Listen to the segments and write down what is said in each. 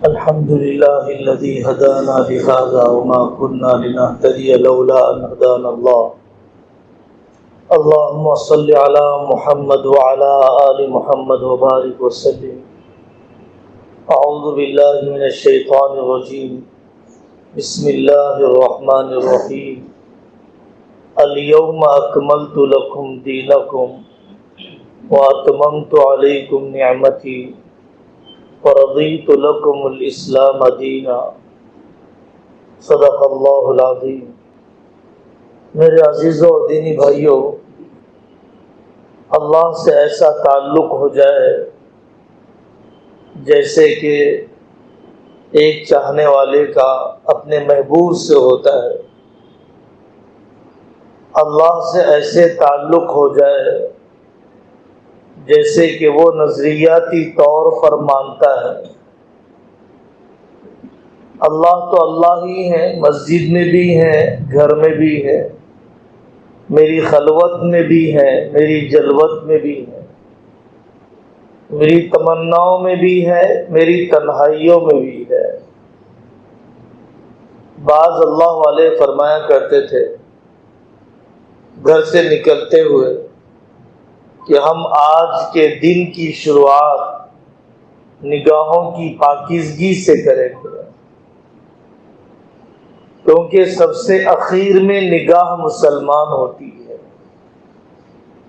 الحمد لله الذي هدانا لهذا وما كنا لنهتدي لولا أن هدانا الله. اللهم صل على محمد وعلى آل محمد وبارك وسلم. أعوذ بالله من الشيطان الرجيم. بسم الله الرحمن الرحيم. اليوم أكملت لكم دينكم وأتممت عليكم نعمتي ورضيت لكم الاسلام دینا. صدق اللہ العظیم. میرے عزیزوں اور دینی بھائیوں، اللہ سے ایسا تعلق ہو جائے جیسے کہ ایک چاہنے والے کا اپنے محبوب سے ہوتا ہے. اللہ سے ایسے تعلق ہو جائے جیسے کہ وہ نظریاتی طور پر مانتا ہے. اللہ تو اللہ ہی ہے، مسجد میں بھی ہے، گھر میں بھی ہے، میری خلوت میں بھی ہے، میری جلوت میں بھی ہے، میری تمناؤں میں بھی ہے، میری تنہائیوں میں بھی ہے. بعض اللہ والے فرمایا کرتے تھے گھر سے نکلتے ہوئے کہ ہم آج کے دن کی شروعات نگاہوں کی پاکیزگی سے کریں گے، کیونکہ سب سے اخیر میں نگاہ مسلمان ہوتی ہے.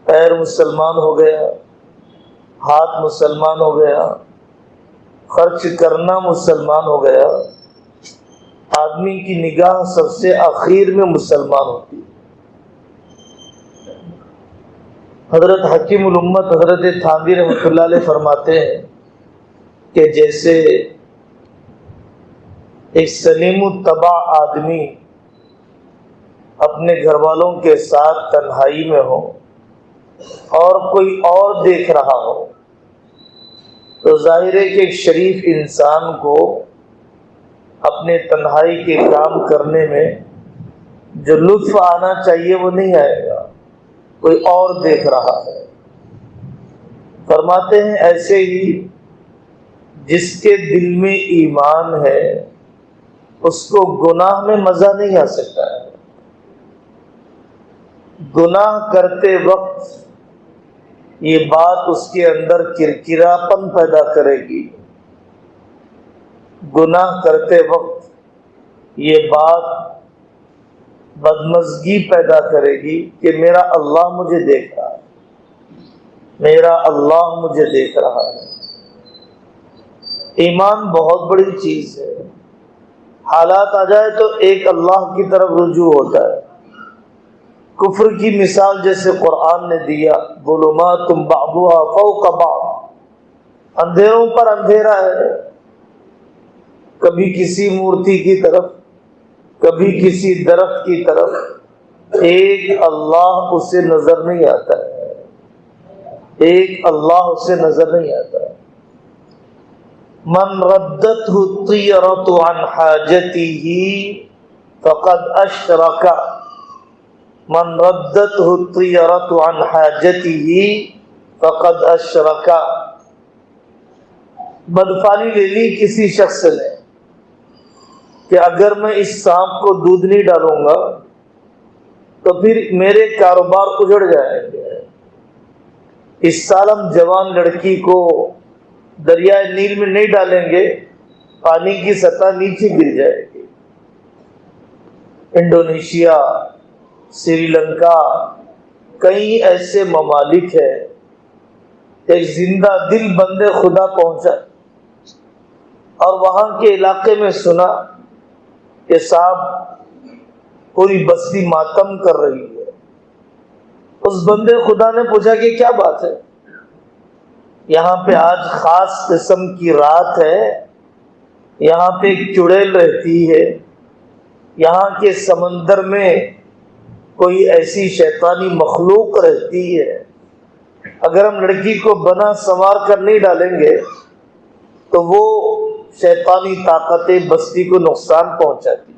پیر مسلمان ہو گیا، ہاتھ مسلمان ہو گیا، خرچ کرنا مسلمان ہو گیا، آدمی کی نگاہ سب سے اخیر میں مسلمان ہوتی ہے. حضرت حکیم الامت حضرت تھانوی رحمۃ اللہ علیہ فرماتے ہیں کہ جیسے ایک سلیم الطبع آدمی اپنے گھر والوں کے ساتھ تنہائی میں ہو اور کوئی اور دیکھ رہا ہو تو ظاہر ہے کہ ایک شریف انسان کو اپنے تنہائی کے کام کرنے میں جو لطف آنا چاہیے وہ نہیں آئے گا، کوئی اور دیکھ رہا ہے. فرماتے ہیں ایسے ہی جس کے دل میں ایمان ہے اس کو گناہ میں مزہ نہیں آ سکتا ہے. گناہ کرتے وقت یہ بات اس کے اندر کرکراپن پیدا کرے گی. گناہ کرتے وقت یہ بات بدمزگی پیدا کرے گی کہ میرا اللہ مجھے دیکھ رہا ہے، میرا اللہ مجھے دیکھ رہا ہے. ایمان بہت بڑی چیز ہے. حالات آ جائے تو ایک اللہ کی طرف رجوع ہوتا ہے. کفر کی مثال جیسے قرآن نے دیا، ظلمات بعضها فوق بعض، اندھیروں پر اندھیرا ہے، کبھی کسی مورتی کی طرف، کبھی کسی درخت کی طرف. ایک اللہ اسے نظر نہیں آتا ہے، ایک اللہ اسے نظر نہیں آتا ہے. من ردته الطیرۃ عن حاجته فقد اشرک، من ردته الطیرۃ عن حاجته فقد اشرک. بدفالی لے لی کسی شخص نے کہ اگر میں اس سانپ کو دودھ نہیں ڈالوں گا تو پھر میرے کاروبار اجڑ جائیں گے. اس سال ہم جوان لڑکی کو دریائے نیل میں نہیں ڈالیں گے، پانی کی سطح نیچے گر جائے گی. انڈونیشیا، سری لنکا، کئی ایسے ممالک ہیں. ایک زندہ دل بندے خدا پہنچا اور وہاں کے علاقے میں سنا کہ صاحب پوری بستی ماتم کر رہی ہے. اس بندے خدا نے پوچھا کہ کیا بات ہے؟ یہاں پہ آج خاص قسم کی رات ہے، یہاں پہ ایک چڑیل رہتی ہے، یہاں کے سمندر میں کوئی ایسی شیطانی مخلوق رہتی ہے. اگر ہم لڑکی کو بنا سنوار کر نہیں ڈالیں گے تو وہ شیطانی طاقتیں بستی کو نقصان پہنچاتی.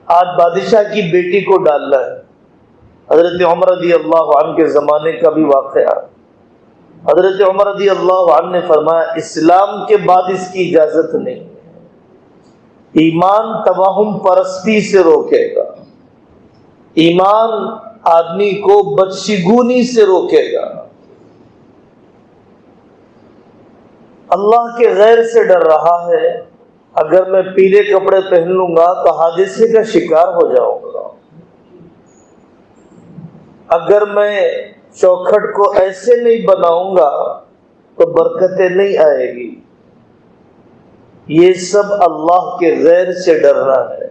آج بادشاہ کی بیٹی کو ڈالنا ہے. حضرت عمر رضی اللہ عنہ کے زمانے کا بھی واقعہ. حضرت عمر رضی اللہ عنہ نے فرمایا اسلام کے بعد اس کی اجازت نہیں ہے۔ ایمان توہم پرستی سے روکے گا، ایمان آدمی کو بدشگونی سے روکے گا، اللہ کے غیر سے ڈر رہا ہے، اگر میں پیلے کپڑے پہن لوں گا تو حادثے کا شکار ہو جاؤں گا، اگر میں چوکھٹ کو ایسے نہیں بناؤں گا تو برکتیں نہیں آئے گی۔ یہ سب اللہ کے غیر سے ڈرنا ہے،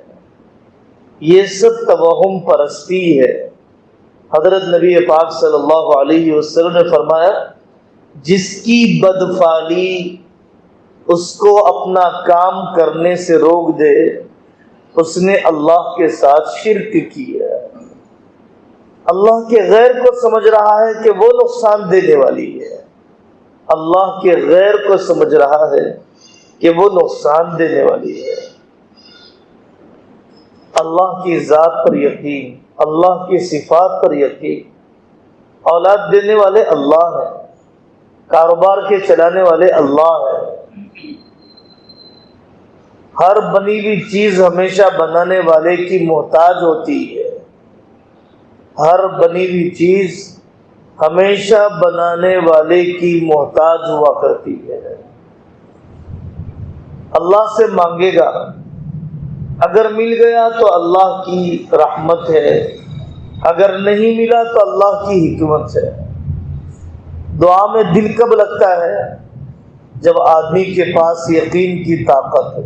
یہ سب توہم پرستی ہے۔ حضرت نبی پاک صلی اللہ علیہ وسلم نے فرمایا جس کی بدفعلی اس کو اپنا کام کرنے سے روک دے اس نے اللہ کے ساتھ شرک کیا ہے، اللہ کے غیر کو سمجھ رہا ہے کہ وہ نقصان دینے والی ہے، اللہ کے غیر کو سمجھ رہا ہے کہ وہ نقصان دینے والی ہے۔ اللہ کی ذات پر یقین، اللہ کی صفات پر یقین، اولاد دینے والے اللہ ہیں، کاروبار کے چلانے والے اللہ ہیں، ہر بنی ہوئی چیز ہمیشہ بنانے والے کی محتاج ہوتی ہے، ہر بنی ہوئی چیز ہمیشہ بنانے والے کی محتاج ہوا کرتی ہے۔ اللہ سے مانگے گا، اگر مل گیا تو اللہ کی رحمت ہے، اگر نہیں ملا تو اللہ کی حکمت ہے۔ دعا میں دل کب لگتا ہے؟ جب آدمی کے پاس یقین کی طاقت ہو۔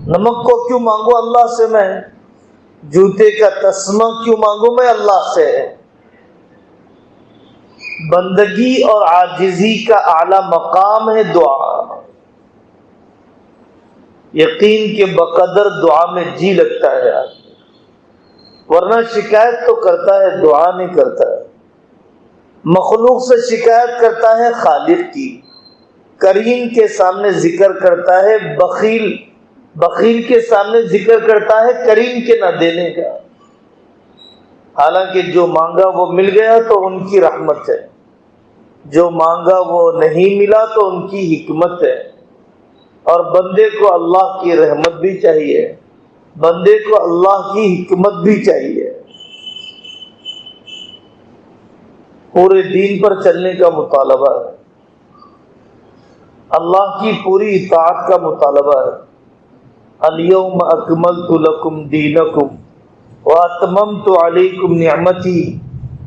نمک کو کیوں مانگو اللہ سے میں؟ جوتے کا تسمہ کیوں مانگو میں اللہ سے؟ بندگی اور عاجزی کا اعلی مقام ہے دعا۔ یقین کے بقدر دعا میں جی لگتا ہے آدمی، ورنہ شکایت تو کرتا ہے، دعا نہیں کرتا ہے۔ مخلوق سے شکایت کرتا ہے خالق کی، کریم کے سامنے ذکر کرتا ہے بخیل کے سامنے ذکر کرتا ہے کریم کے نہ دینے کا۔ حالانکہ جو مانگا وہ مل گیا تو ان کی رحمت ہے، جو مانگا وہ نہیں ملا تو ان کی حکمت ہے۔ اور بندے کو اللہ کی رحمت بھی چاہیے، بندے کو اللہ کی حکمت بھی چاہیے۔ پورے دین پر چلنے کا مطالبہ ہے، اللہ کی پوری اطاعت کا مطالبہ ہے۔ الیوم اکملت لکم دینکم واتممت علیکم نعمتی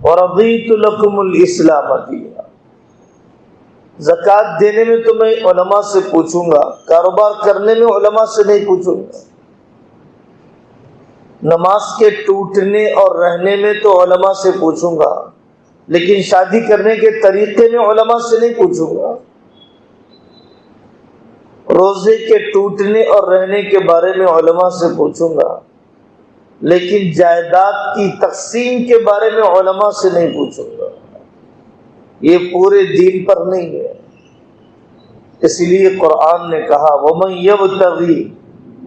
ورضیت لکم الاسلام دینا۔ زکوٰۃ دینے میں تو میں علماء سے پوچھوں گا، کاروبار کرنے میں علماء سے نہیں پوچھوں گا، نماز کے ٹوٹنے اور رہنے میں تو علماء سے پوچھوں گا، لیکن شادی کرنے کے طریقے میں علماء سے نہیں پوچھوں گا، روزے کے ٹوٹنے اور رہنے کے بارے میں علماء سے پوچھوں گا، لیکن جائیداد کی تقسیم کے بارے میں علماء سے نہیں پوچھوں گا۔ یہ پورے دین پر نہیں ہے۔ اس لیے قرآن نے کہا وَمَن يَبْتَغِي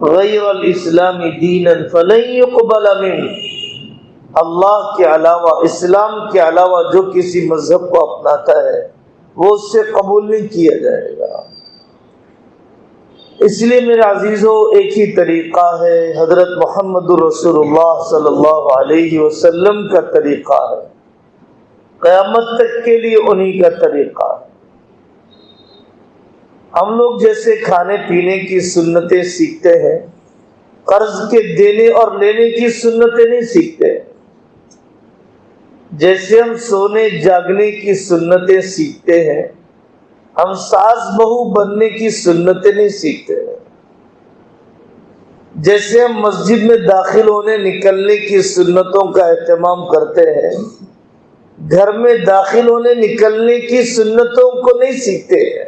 غَيْرَ الْإِسْلَامِ دِينًا فَلَن يُقْبَلَ مِنْهُ، اللہ کے علاوہ، اسلام کے علاوہ جو کسی مذہب کو اپناتا ہے وہ اس سے قبول نہیں کیا جائے گا۔ اس لیے میرے عزیزو ایک ہی طریقہ ہے، حضرت محمد رسول اللہ صلی اللہ علیہ وسلم کا طریقہ ہے، قیامت تک کے لیے انہی کا طریقہ ہے۔ ہم لوگ جیسے کھانے پینے کی سنتیں سیکھتے ہیں، قرض کے دینے اور لینے کی سنتیں نہیں سیکھتے، جیسے ہم سونے جاگنے کی سنتیں سیکھتے ہیں، ہم ساس بہو بننے کی سنتیں نہیں سیکھتے، جیسے ہم مسجد میں داخل ہونے نکلنے کی سنتوں کا اہتمام کرتے ہیں، گھر میں داخل ہونے نکلنے کی سنتوں کو نہیں سیکھتے ہیں۔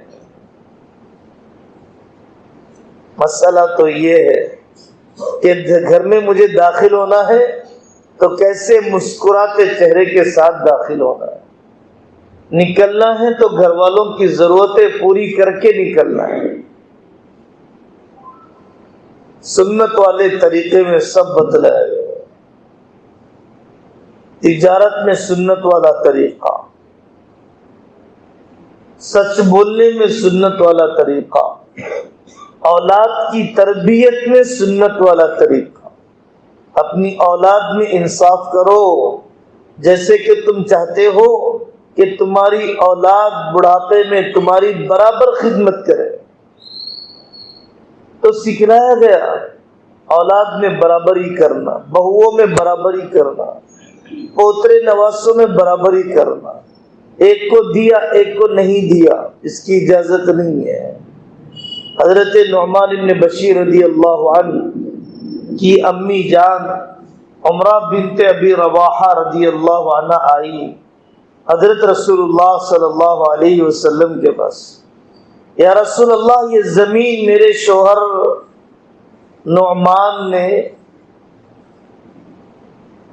مسئلہ تو یہ ہے کہ گھر میں مجھے داخل ہونا ہے تو کیسے مسکراتے چہرے کے ساتھ داخل ہونا ہے، نکلنا ہے تو گھر والوں کی ضرورتیں پوری کر کے نکلنا ہے۔ سنت والے طریقے میں سب بتلایا گیا۔ تجارت میں سنت والا طریقہ، سچ بولنے میں سنت والا طریقہ، اولاد کی تربیت میں سنت والا طریقہ۔ اپنی اولاد میں انصاف کرو، جیسے کہ تم چاہتے ہو کہ تمہاری اولاد بڑھاپے میں تمہاری برابر خدمت کرے، تو سکھلایا گیا اولاد میں برابری کرنا، بہوؤں میں برابری کرنا، پوترے نواسوں میں برابری کرنا۔ ایک کو دیا ایک کو نہیں دیا، اس کی اجازت نہیں ہے۔ حضرت نعمان بن بشیر رضی اللہ عنہ کی امی جان عمرہ بنت ابی رواحہ رضی اللہ عنہ آئی حضرت رسول اللہ صلی اللہ علیہ وسلم کے پاس، یا رسول اللہ، یہ زمین میرے شوہر نعمان نے،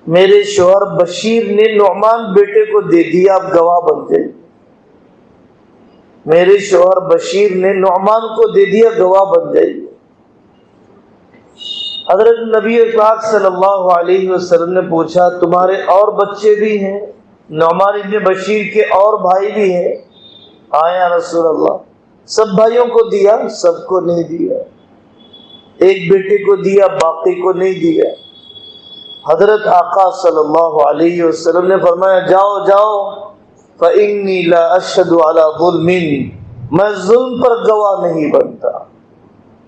میرے شوہر بشیر نے نعمان بیٹے کو دے دیا، آپ گواہ بن گئے۔ میرے شوہر بشیر نے نعمان کو دے دیا، گواہ بن جائیے۔ حضرت نبی پاک صلی اللہ علیہ وسلم نے پوچھا، تمہارے اور بچے بھی ہیں؟ نعمان ابن بشیر کے اور بھائی بھی ہیں؟ آیا رسول اللہ، سب بھائیوں کو دیا، سب کو نہیں دیا، ایک بیٹے کو دیا، باقی کو نہیں دیا۔ حضرت آقا صلی اللہ علیہ وسلم نے فرمایا، جاؤ جاؤ، فإنی لا اشہد علی ظلم، میں ظلم پر گواہ نہیں بنتا،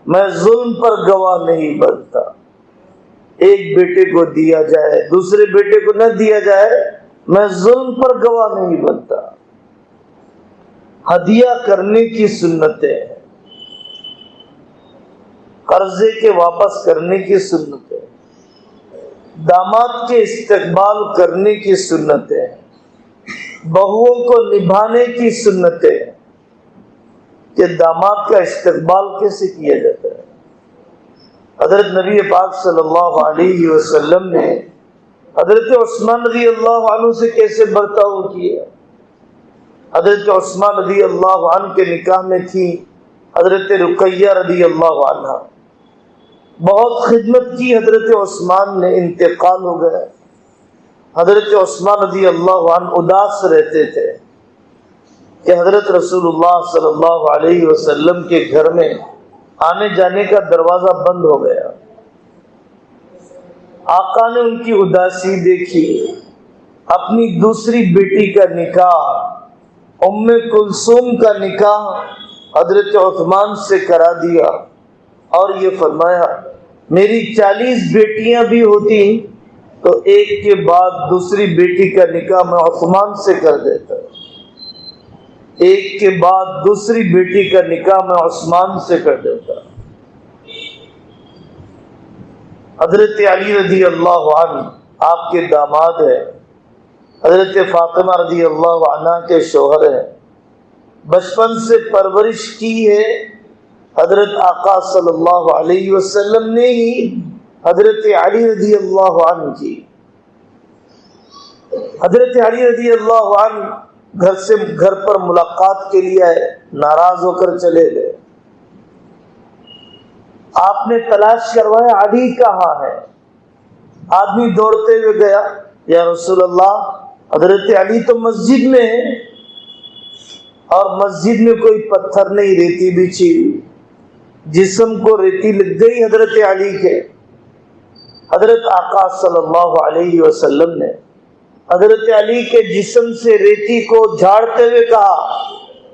میں ظلم پر گواہ نہیں بنتا۔ ایک بیٹے کو دیا جائے، دوسرے بیٹے کو نہ دیا جائے، میں ظلم پر گواہ نہیں بنتا۔ ہدیہ کرنے کی سنتیں، قرضے کے واپس کرنے کی سنتیں، داماد کے استقبال کرنے کی سنتیں، بہوؤں کو نبھانے کی سنتیں، کہ داماد کا استقبال کیسے کیا جاتا ہے۔ حضرت نبی پاک صلی اللہ علیہ وسلم نے حضرت عثمان رضی اللہ عنہ سے کیسے برتاؤ کیا۔ حضرت عثمان رضی اللہ عنہ کے نکاح میں تھی حضرت رقیہ رضی اللہ عنہ، بہت خدمت کی حضرت عثمان نے، انتقال ہو گیا۔ حضرت عثمان رضی اللہ عنہ اداس رہتے تھے کہ حضرت رسول اللہ صلی اللہ علیہ وسلم کے گھر میں آنے جانے کا دروازہ بند ہو گیا۔ آقا نے ان کی اداسی دیکھی، اپنی دوسری بیٹی کا نکاح، ام کلثوم کا نکاح حضرت عثمان سے کرا دیا، اور یہ فرمایا، میری 40 بیٹیاں بھی ہوتی تو ایک کے بعد دوسری بیٹی کا نکاح میں عثمان سے کر دیتا، ایک کے بعد دوسری بیٹی کا نکاح میں عثمان سے کر دیتا۔ حضرت علی رضی اللہ عنہ آپ کے داماد ہیں، حضرت فاطمہ رضی اللہ عنہ کے شوہر ہیں، بچپن سے پرورش کی ہے حضرت آقا صلی اللہ علیہ وسلم نے ہی حضرت علی رضی اللہ عنہ کی۔ حضرت علی رضی اللہ عنہ گھر پر ملاقات کے لیے آئے، ناراض ہو کر چلے گئے۔ آپ نے تلاش کروایا، علی کہاں ہے؟ آدمی دوڑتے ہوئے گیا، یا رسول اللہ، حضرت علی تو مسجد میں ہے، اور مسجد میں کوئی پتھر نہیں، ریتی بچھی ہوئی، جسم کو ریتی لگ گئی حضرت علی کے۔ حضرت آقا صلی اللہ علیہ وسلم نے حضرت علی کے جسم سے ریتی کو جھاڑتے ہوئے کہا،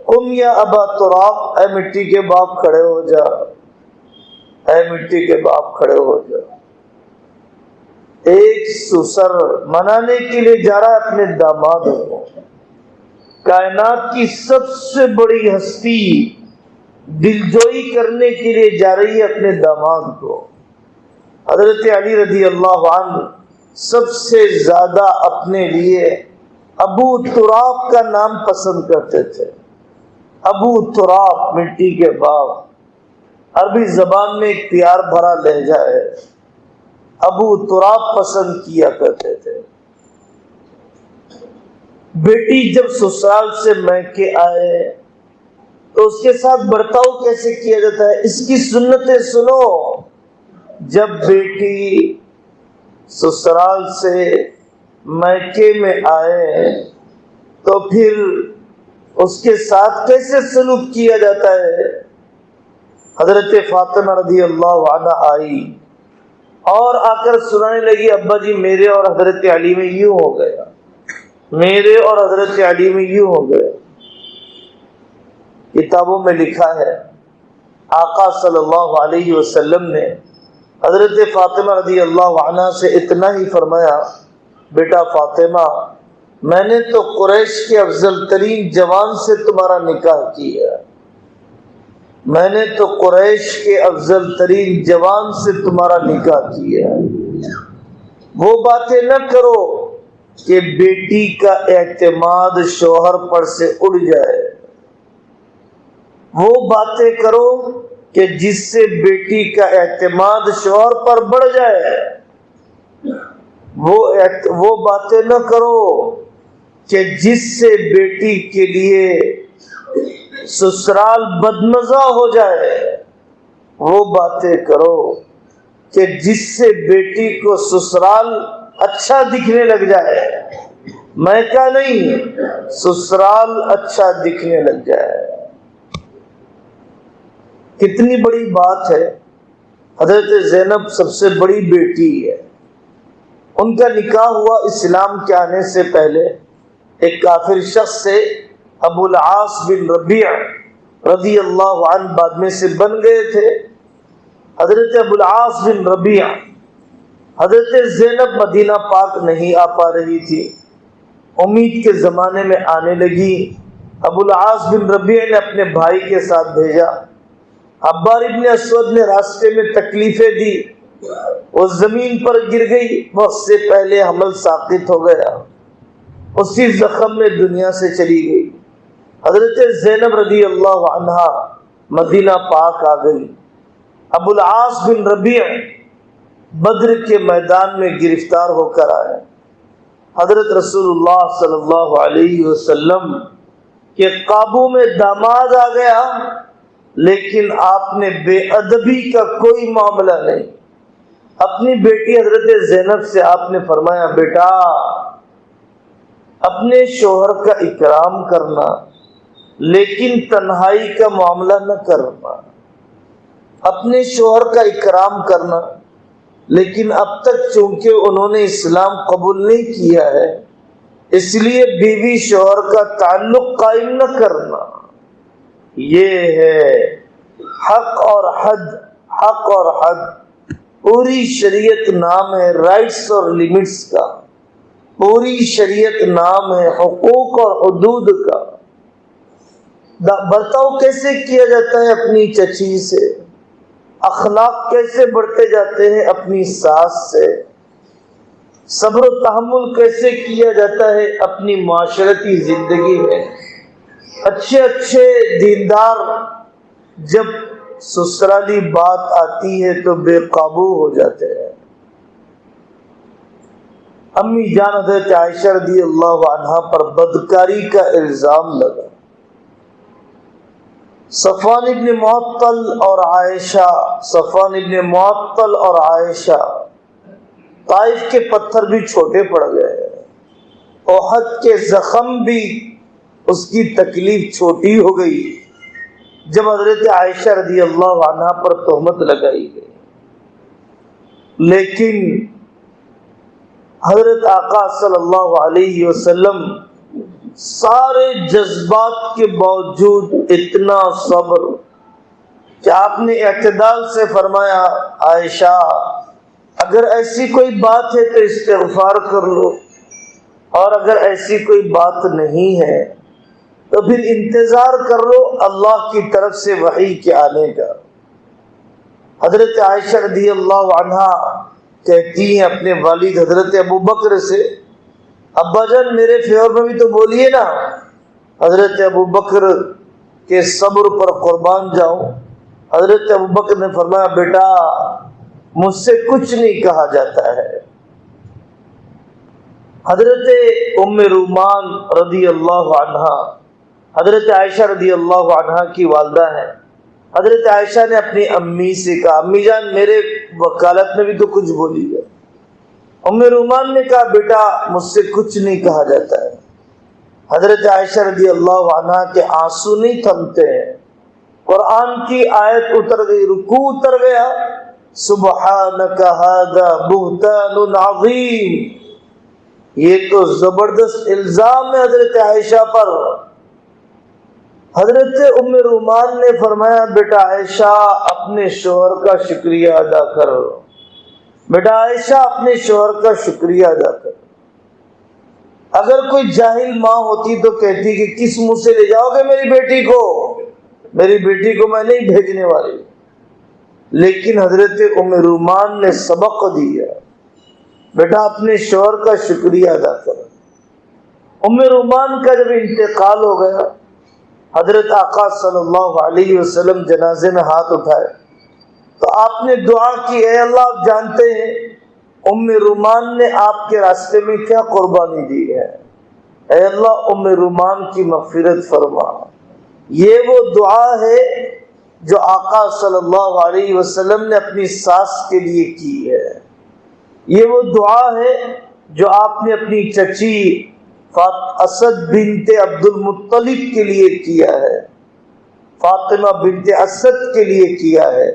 قم یا ابا تراب، اے مٹی کے باپ کھڑے ہو جا، اے مٹی کے باپ کھڑے ہو جا۔ ایک سسر منانے کے لیے جا رہا ہے اپنے داماد کو، کائنات کی سب سے بڑی ہستی دلجوئی کرنے کے لیے جا رہی ہے اپنے داماد کو۔ حضرت علی رضی اللہ عنہ سب سے زیادہ اپنے لیے ابو تراب کا نام پسند کرتے تھے۔ ابو تراب، مٹی کے باپ، عربی زبان میں ایک پیار بھرا لہجہ ہے، ابو تراب پسند کیا کرتے تھے۔ بیٹی جب سسرال سے میکے آئے تو اس کے ساتھ برتاؤ کیسے کیا جاتا ہے، اس کی سنتیں سنو۔ جب بیٹی سسرال سے میکے میں آئے تو پھر اس کے ساتھ کیسے سلوک کیا جاتا ہے۔ حضرت فاطمہ رضی اللہ عنہ آئی اور آ کر سنانے لگی، ابا جی میرے اور حضرت علی میں یوں ہو گیا، میرے اور حضرت علی میں یوں ہو گیا۔ کتابوں میں لکھا ہے آقا صلی اللہ علیہ وسلم نے حضرت فاطمہ رضی اللہ عنہ سے اتنا ہی فرمایا، بیٹا فاطمہ میں نے تو قریش کے افضل ترین جوان سے تمہارا نکاح کیا، میں نے تو قریش کے افضل ترین جوان سے تمہارا نکاح کیا۔ وہ باتیں نہ کرو کہ بیٹی کا اعتماد شوہر پر سے اڑ جائے، وہ باتیں کرو کہ جس سے بیٹی کا اعتماد شوہر پر بڑھ جائے، وہ باتیں نہ کرو کہ جس سے بیٹی کے لیے سسرال بدمزہ ہو جائے، وہ باتیں کرو کہ جس سے بیٹی کو سسرال اچھا دکھنے لگ جائے، میں کیا نہیں سسرال اچھا دکھنے لگ جائے۔ کتنی بڑی بات ہے۔ حضرت زینب سب سے بڑی بیٹی ہے، ان کا نکاح ہوا اسلام کے آنے سے پہلے ایک کافر شخص سے، ابو العاص بن ربیع رضی اللہ عنہ بعد میں سے بن گئے تھے۔ حضرت ابو العاص بن ربیع، حضرت زینب مدینہ پاک نہیں آ پا رہی تھی، امید کے زمانے میں آنے لگی۔ ابو العاص بن ربیع نے اپنے بھائی کے ساتھ بھیجا، عبار ابن اسود نے راستے میں تکلیفیں دی، وہ زمین پر گر گئی، وقت سے پہلے حمل ساقط ہو گیا، اسی زخم میں دنیا سے چلی گئی۔ حضرت زینب رضی اللہ عنہا مدینہ پاک آ گئی۔ ابو العاص بن ربیع بدر کے میدان میں گرفتار ہو کر آئے۔ حضرت رسول اللہ صلی اللہ علیہ وسلم کے قابو میں داماد آ گیا، لیکن آپ نے بے ادبی کا کوئی معاملہ نہیں۔ اپنی بیٹی حضرت زینب سے آپ نے فرمایا، بیٹا اپنے شوہر کا اکرام کرنا، لیکن تنہائی کا معاملہ نہ کرنا۔ اپنے شوہر کا اکرام کرنا، لیکن اب تک چونکہ انہوں نے اسلام قبول نہیں کیا ہے، اس لیے بیوی شوہر کا تعلق قائم نہ کرنا۔ یہ ہے حق اور حد، حق اور حد۔ پوری شریعت نام ہے رائٹس اور لیمٹس کا، پوری شریعت نام ہے حقوق اور حدود کا۔ برتاؤ کیسے کیا جاتا ہے اپنی چچی سے، اخلاق کیسے بڑھتے جاتے ہیں اپنی ساس سے، صبر و تحمل کیسے کیا جاتا ہے اپنی معاشرتی زندگی میں۔ اچھے اچھے دیندار جب سسرالی بات آتی ہے تو بے قابو ہو جاتے ہیں۔ امی جان حضرت عائشہ رضی اللہ عنہا پر بدکاری کا الزام لگا۔ صفوان ابن معطل اور عائشہ طائف کے پتھر بھی چھوٹے پڑ گئے، احد کے زخم بھی اس کی تکلیف چھوٹی ہو گئی جب حضرت عائشہ رضی اللہ عنہا پر تہمت لگائی گئی۔ لیکن حضرت آقا صلی اللہ علیہ وسلم سارے جذبات کے باوجود اتنا صبر کہ آپ نے اعتدال سے فرمایا، عائشہ اگر ایسی کوئی بات ہے تو استغفار کر لو، اور اگر ایسی کوئی بات نہیں ہے تو پھر انتظار کر لو اللہ کی طرف سے وحی کے آنے کا۔ حضرت عائشہ رضی اللہ عنہا کہتی ہیں اپنے والد حضرت ابو بکر سے، ابا جان میرے فیور میں بھی تو بولیے نا۔ حضرت ابو بکر کے صبر پر قربان جاؤں، حضرت ابو بکر نے فرمایا، بیٹا مجھ سے کچھ نہیں کہا جاتا ہے۔ حضرت ام رومان رضی اللہ عنہا حضرت عائشہ رضی اللہ عنہا کی والدہ ہیں۔ حضرت عائشہ نے اپنی امی سے کہا، امی جان میرے وکالت میں بھی تو کچھ بولی ہے۔ ام رومان نے کہا، بیٹا مجھ سے کچھ نہیں کہا جاتا ہے۔ حضرت عائشہ رضی اللہ عنہا کے آنسو نہیں تھمتے ہیں، قرآن کی آیت اتر گئی، رکوع اتر گیا، سبحانک ھذا بہتان عظیم، یہ تو زبردست الزام ہے حضرت عائشہ پر۔ حضرت ام رومان نے فرمایا بیٹا عائشہ اپنے شوہر کا شکریہ ادا کر، بیٹا عائشہ اپنے شوہر کا شکریہ ادا کر۔ اگر کوئی جاہل ماں ہوتی تو کہتی کہ کس منہ سے لے جاؤ گے میری بیٹی کو، میری بیٹی کو میں نہیں بھیجنے والی، لیکن حضرت ام رومان نے سبق دیا، بیٹا اپنے شوہر کا شکریہ ادا کر۔ ام رومان کا جب انتقال ہو گیا، حضرت آقا صلی اللہ علیہ وسلم جنازے میں ہاتھ اٹھائے تو آپ نے دعا کی، اے اللہ آپ جانتے ہیں ام رومان نے آپ کے راستے میں کیا قربانی دی ہے، اے اللہ ام رومان کی مغفرت فرما۔ یہ وہ دعا ہے جو آقا صلی اللہ علیہ وسلم نے اپنی ساس کے لیے کی ہے، یہ وہ دعا ہے جو آپ نے اپنی چچی اسد بنت عبد المطلب کے لیے کیا ہے، فاطمہ بنت اسد کے لیے کیا ہے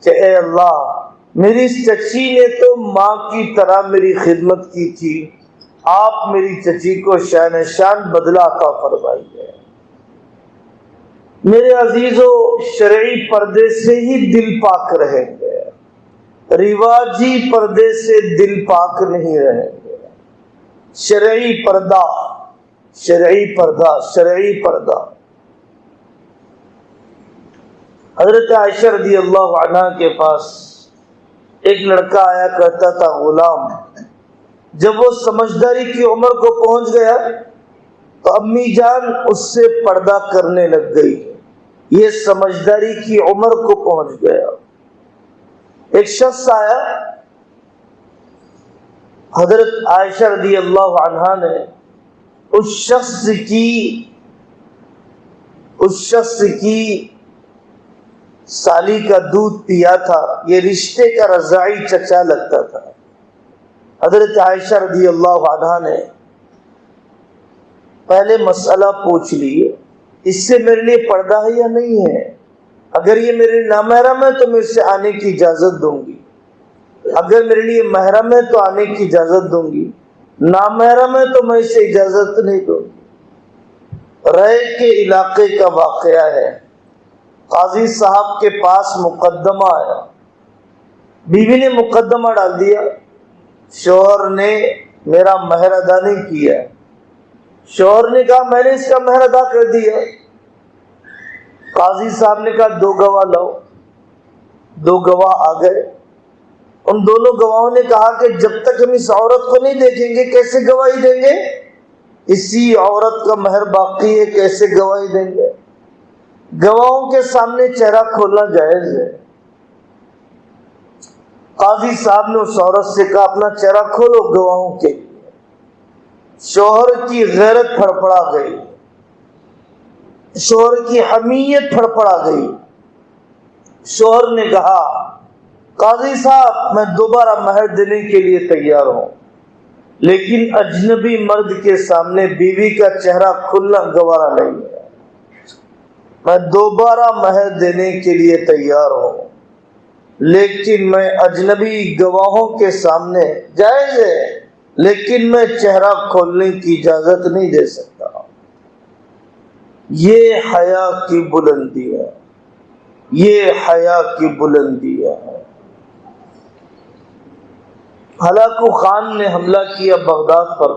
کہ اے اللہ میری اس چچی نے تو ماں کی طرح میری خدمت کی تھی، آپ میری چچی کو شان شان بدلہ عطا فرمائیے۔ میرے عزیزو، شرعی پردے سے ہی دل پاک رہیں گے، رواجی پردے سے دل پاک نہیں رہیں گے۔ شرعی پردہ، شرعی پردہ، شرعی پردہ۔ حضرت عائشہ رضی اللہ عنہا کے پاس ایک لڑکا آیا کرتا تھا غلام، جب وہ سمجھداری کی عمر کو پہنچ گیا تو امی جان اس سے پردہ کرنے لگ گئی، یہ سمجھداری کی عمر کو پہنچ گیا۔ ایک شخص آیا، حضرت عائشہ رضی اللہ عنہا نے اس شخص کی سالی کا دودھ پیا تھا، یہ رشتے کا رضاعی چچا لگتا تھا۔ حضرت عائشہ رضی اللہ عنہا نے پہلے مسئلہ پوچھ لیے، اس سے میرے لیے پردہ ہے یا نہیں ہے؟ اگر یہ میرے نامحرم ہے تو میں اس سے آنے کی اجازت دوں گی، اگر میرے لیے محرم ہے تو آنے کی اجازت دوں گی، نامحرم ہے تو میں اسے اجازت نہیں دوں گی۔ رائے کے علاقے کا واقعہ ہے، قاضی صاحب کے پاس مقدمہ آیا، بیوی نے مقدمہ ڈال دیا، شوہر نے میرا مہر ادا نہیں کیا، شوہر نے کہا میں نے اس کا مہر ادا کر دیا۔ قاضی صاحب نے کہا دو گواہ لاؤ، دو گواہ آ گئے، ان دونوں گواہوں نے کہا کہ جب تک ہم اس عورت کو نہیں دیکھیں گے کیسے گواہی دیں گے، اسی عورت کا مہر باقی ہے کیسے گواہی دیں گے؟ گواہوں کے سامنے چہرہ کھولنا جائز ہے۔ قاضی صاحب نے اس عورت سے کہا اپنا چہرہ کھولو گواہوں کے لیے۔ شوہر کی غیرت پھڑپڑا گئی، شوہر کی حمیت پھڑپڑا گئی۔ شوہر نے کہا قاضی صاحب میں دوبارہ مہر دینے کے لیے تیار ہوں، لیکن اجنبی مرد کے سامنے بیوی کا چہرہ کھلنا گوارا نہیں ہے، میں دوبارہ مہر دینے کے لیے تیار ہوں، لیکن میں اجنبی گواہوں کے سامنے جائز ہے لیکن میں چہرہ کھولنے کی اجازت نہیں دے سکتا۔ یہ حیا کی بلندی ہے، یہ حیا کی بلندی ہے۔ ہلاکو خان نے حملہ کیا بغداد پر،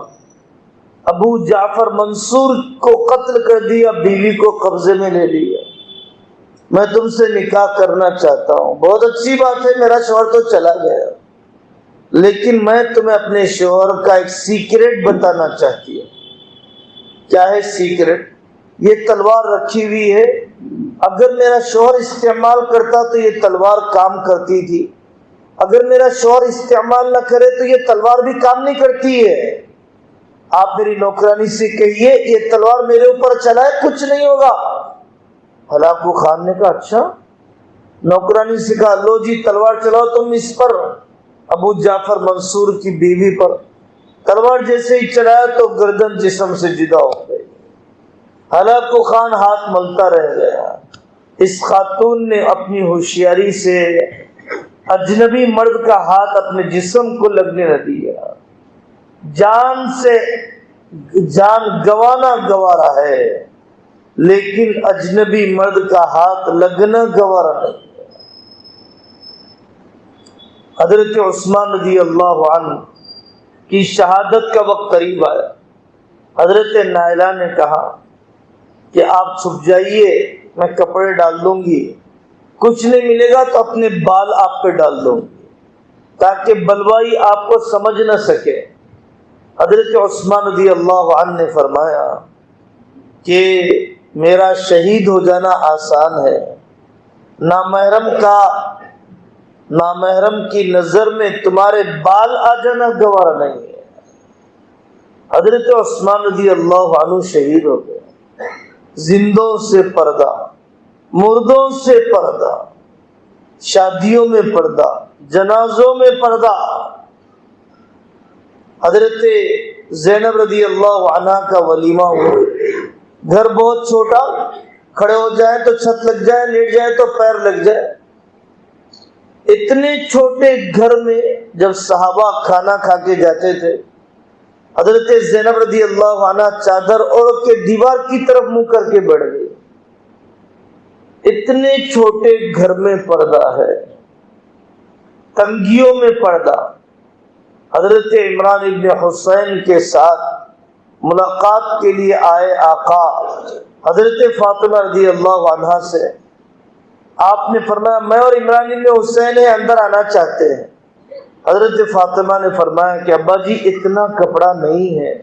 ابو جعفر منصور کو قتل کر دیا، بیوی کو قبضے میں لے لیا۔ میں تم سے نکاح کرنا چاہتا ہوں، بہت اچھی بات ہے، میرا شوہر تو چلا گیا، لیکن میں تمہیں اپنے شوہر کا ایک سیکریٹ بتانا چاہتی ہوں۔ کیا ہے سیکریٹ؟ یہ تلوار رکھی ہوئی ہے، اگر میرا شوہر استعمال کرتا تو یہ تلوار کام کرتی تھی، اگر میرا شوہر استعمال نہ کرے تو یہ تلوار بھی کام نہیں کرتی ہے۔ آپ میری نوکرانی سے کہیے یہ تلوار میرے اوپر چلائے کچھ نہیں ہوگا۔ ہلاکو خان نے کہا اچھا، نوکرانی سے کہا لو جی تلوار چلاؤ تم اس پر، ابو جعفر منصور کی بیوی پر تلوار جیسے ہی چلایا تو گردن جسم سے جدا ہو گئی. ہلاکو خان ہاتھ ملتا رہ گیا. اس خاتون نے اپنی ہوشیاری سے اجنبی مرد کا ہاتھ اپنے جسم کو لگنے نہ دیا. جان سے جان گوانا گوارا ہے لیکن اجنبی مرد کا ہاتھ لگنا گوارا نہیں. حضرت عثمان رضی اللہ عنہ کی شہادت کا وقت قریب آیا. حضرت نائلہ نے کہا کہ آپ چھپ جائیے، میں کپڑے ڈال دوں گی، کچھ نہیں ملے گا تو اپنے بال آپ پہ ڈال دوں گی تاکہ بلوائی آپ کو سمجھ نہ سکے. حضرت عثمان رضی اللہ عنہ نے فرمایا کہ میرا شہید ہو جانا آسان ہے، نامحرم کی نظر میں تمہارے بال آ جانا گوارا نہیں ہے. حضرت عثمان رضی اللہ عنہ شہید ہو گئے. زندوں سے پردہ، مردوں سے پردہ، شادیوں میں پردہ، جنازوں میں پردہ. حضرت زینب رضی اللہ عنہ کا ولیمہ ہوا. گھر بہت چھوٹا، کھڑے ہو جائیں تو چھت لگ جائے، لیٹ جائے تو پیر لگ جائے. اتنے چھوٹے گھر میں جب صحابہ کھانا کھا کے جاتے تھے، حضرت زینب رضی اللہ عنہ چادر اوڑھ کے دیوار کی طرف منہ کر کے بیٹھ گئی. اتنے چھوٹے گھر میں پردہ ہے، تنگیوں میں پردہ. حضرت عمران ابن حسین کے ساتھ ملاقات کے لیے آئے آقا حضرت فاطمہ رضی اللہ عنہا سے. آپ نے فرمایا میں اور عمران ابن حسین اندر آنا چاہتے ہیں. حضرت فاطمہ نے فرمایا کہ ابا جی اتنا کپڑا نہیں ہے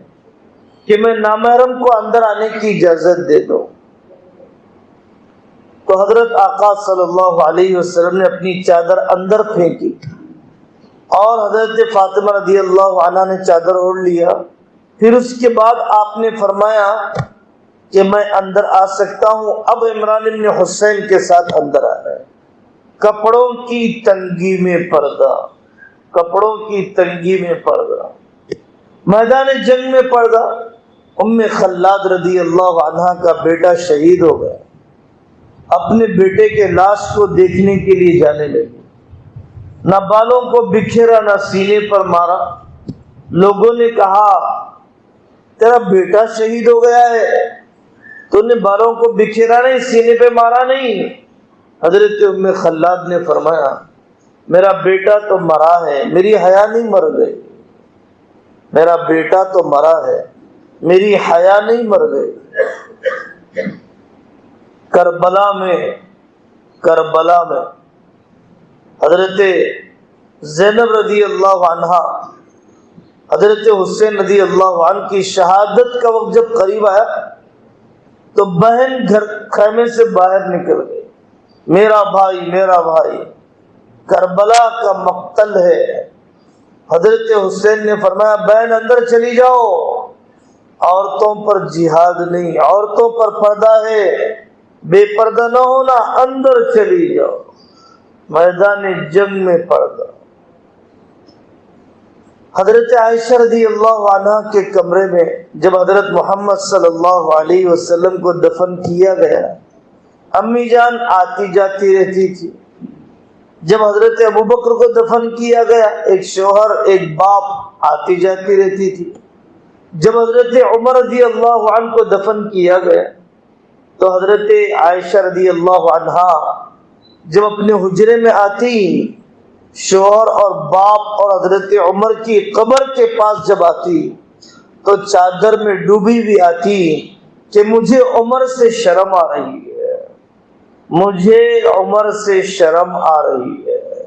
کہ میں نامحرم کو اندر آنے کی اجازت دے دوں. تو حضرت آقا صلی اللہ علیہ وسلم نے اپنی چادر اندر پھینکی اور حضرت فاطمہ رضی اللہ عنہ نے چادر اوڑھ لیا. پھر اس کے بعد آپ نے فرمایا کہ میں اندر آ سکتا ہوں. اب عمران ابن حسین کے ساتھ اندر آ رہے ہیں. کپڑوں کی تنگی میں پردہ، کپڑوں کی تنگی میں پردہ، میدان جنگ میں پردہ. ام خلاد رضی اللہ عنہ کا بیٹا شہید ہو گیا. اپنے بیٹے کے لاش کو دیکھنے کے لیے جانے لگی. نہ بالوں کو بکھیرا، نہ سینے پر مارا. لوگوں نے کہا تیرا بیٹا شہید ہو گیا ہے، تو نے بالوں کو بکھیرا نہیں، سینے پہ مارا نہیں. حضرت ام خلاد نے فرمایا میرا بیٹا تو مرا ہے، میری حیا نہیں مر گئی. میرا بیٹا تو مرا ہے، میری حیا نہیں مر گئی. کربلا میں حضرت زینب رضی اللہ عنہا، حضرت حسین رضی اللہ عنہ کی شہادت کا وقت جب قریب آیا تو بہن گھر خیمے سے باہر نکل گئی. میرا بھائی، میرا بھائی، کربلا کا مقتل ہے. حضرت حسین نے فرمایا بہن اندر چلی جاؤ، عورتوں پر جہاد نہیں، عورتوں پر پردہ ہے، بے پردہ نہ ہونا، اندر چلی جاؤ. میدان جنگ میں پردہ. حضرت عائشہ رضی اللہ عنہ کے کمرے میں جب حضرت محمد صلی اللہ علیہ وسلم کو دفن کیا گیا، امی جان آتی جاتی رہتی تھی. جب حضرت ابوبکر کو دفن کیا گیا، ایک شوہر ایک باپ آتی جاتی رہتی تھی. جب حضرت عمر رضی اللہ عنہ کو دفن کیا گیا تو حضرت عائشہ رضی اللہ عنہا جب اپنے حجرے میں آتی، شوہر اور باپ اور حضرت عمر کی قبر کے پاس جب آتی تو چادر میں ڈوبی بھی آتی کہ مجھے عمر سے شرم آ رہی ہے، مجھے عمر سے شرم آ رہی ہے.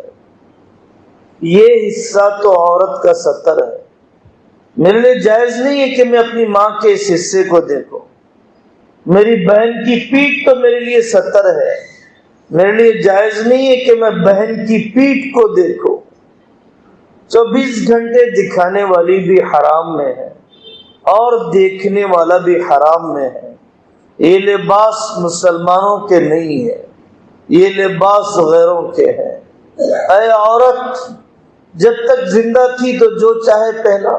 یہ حصہ تو عورت کا ستر ہے. میرے لیے جائز نہیں ہے کہ میں اپنی ماں کے اس حصے کو دیکھوں. میری بہن کی پیٹھ تو میرے لیے ستر ہے. میرے لیے جائز نہیں ہے کہ میں بہن کی پیٹھ کو دیکھوں. 24 گھنٹے دکھانے والی بھی حرام میں ہے اور دیکھنے والا بھی حرام میں ہے. یہ لباس مسلمانوں کے نہیں ہے، یہ لباس غیروں کے ہیں. اے عورت، جب تک زندہ تھی تو جو چاہے پہنا،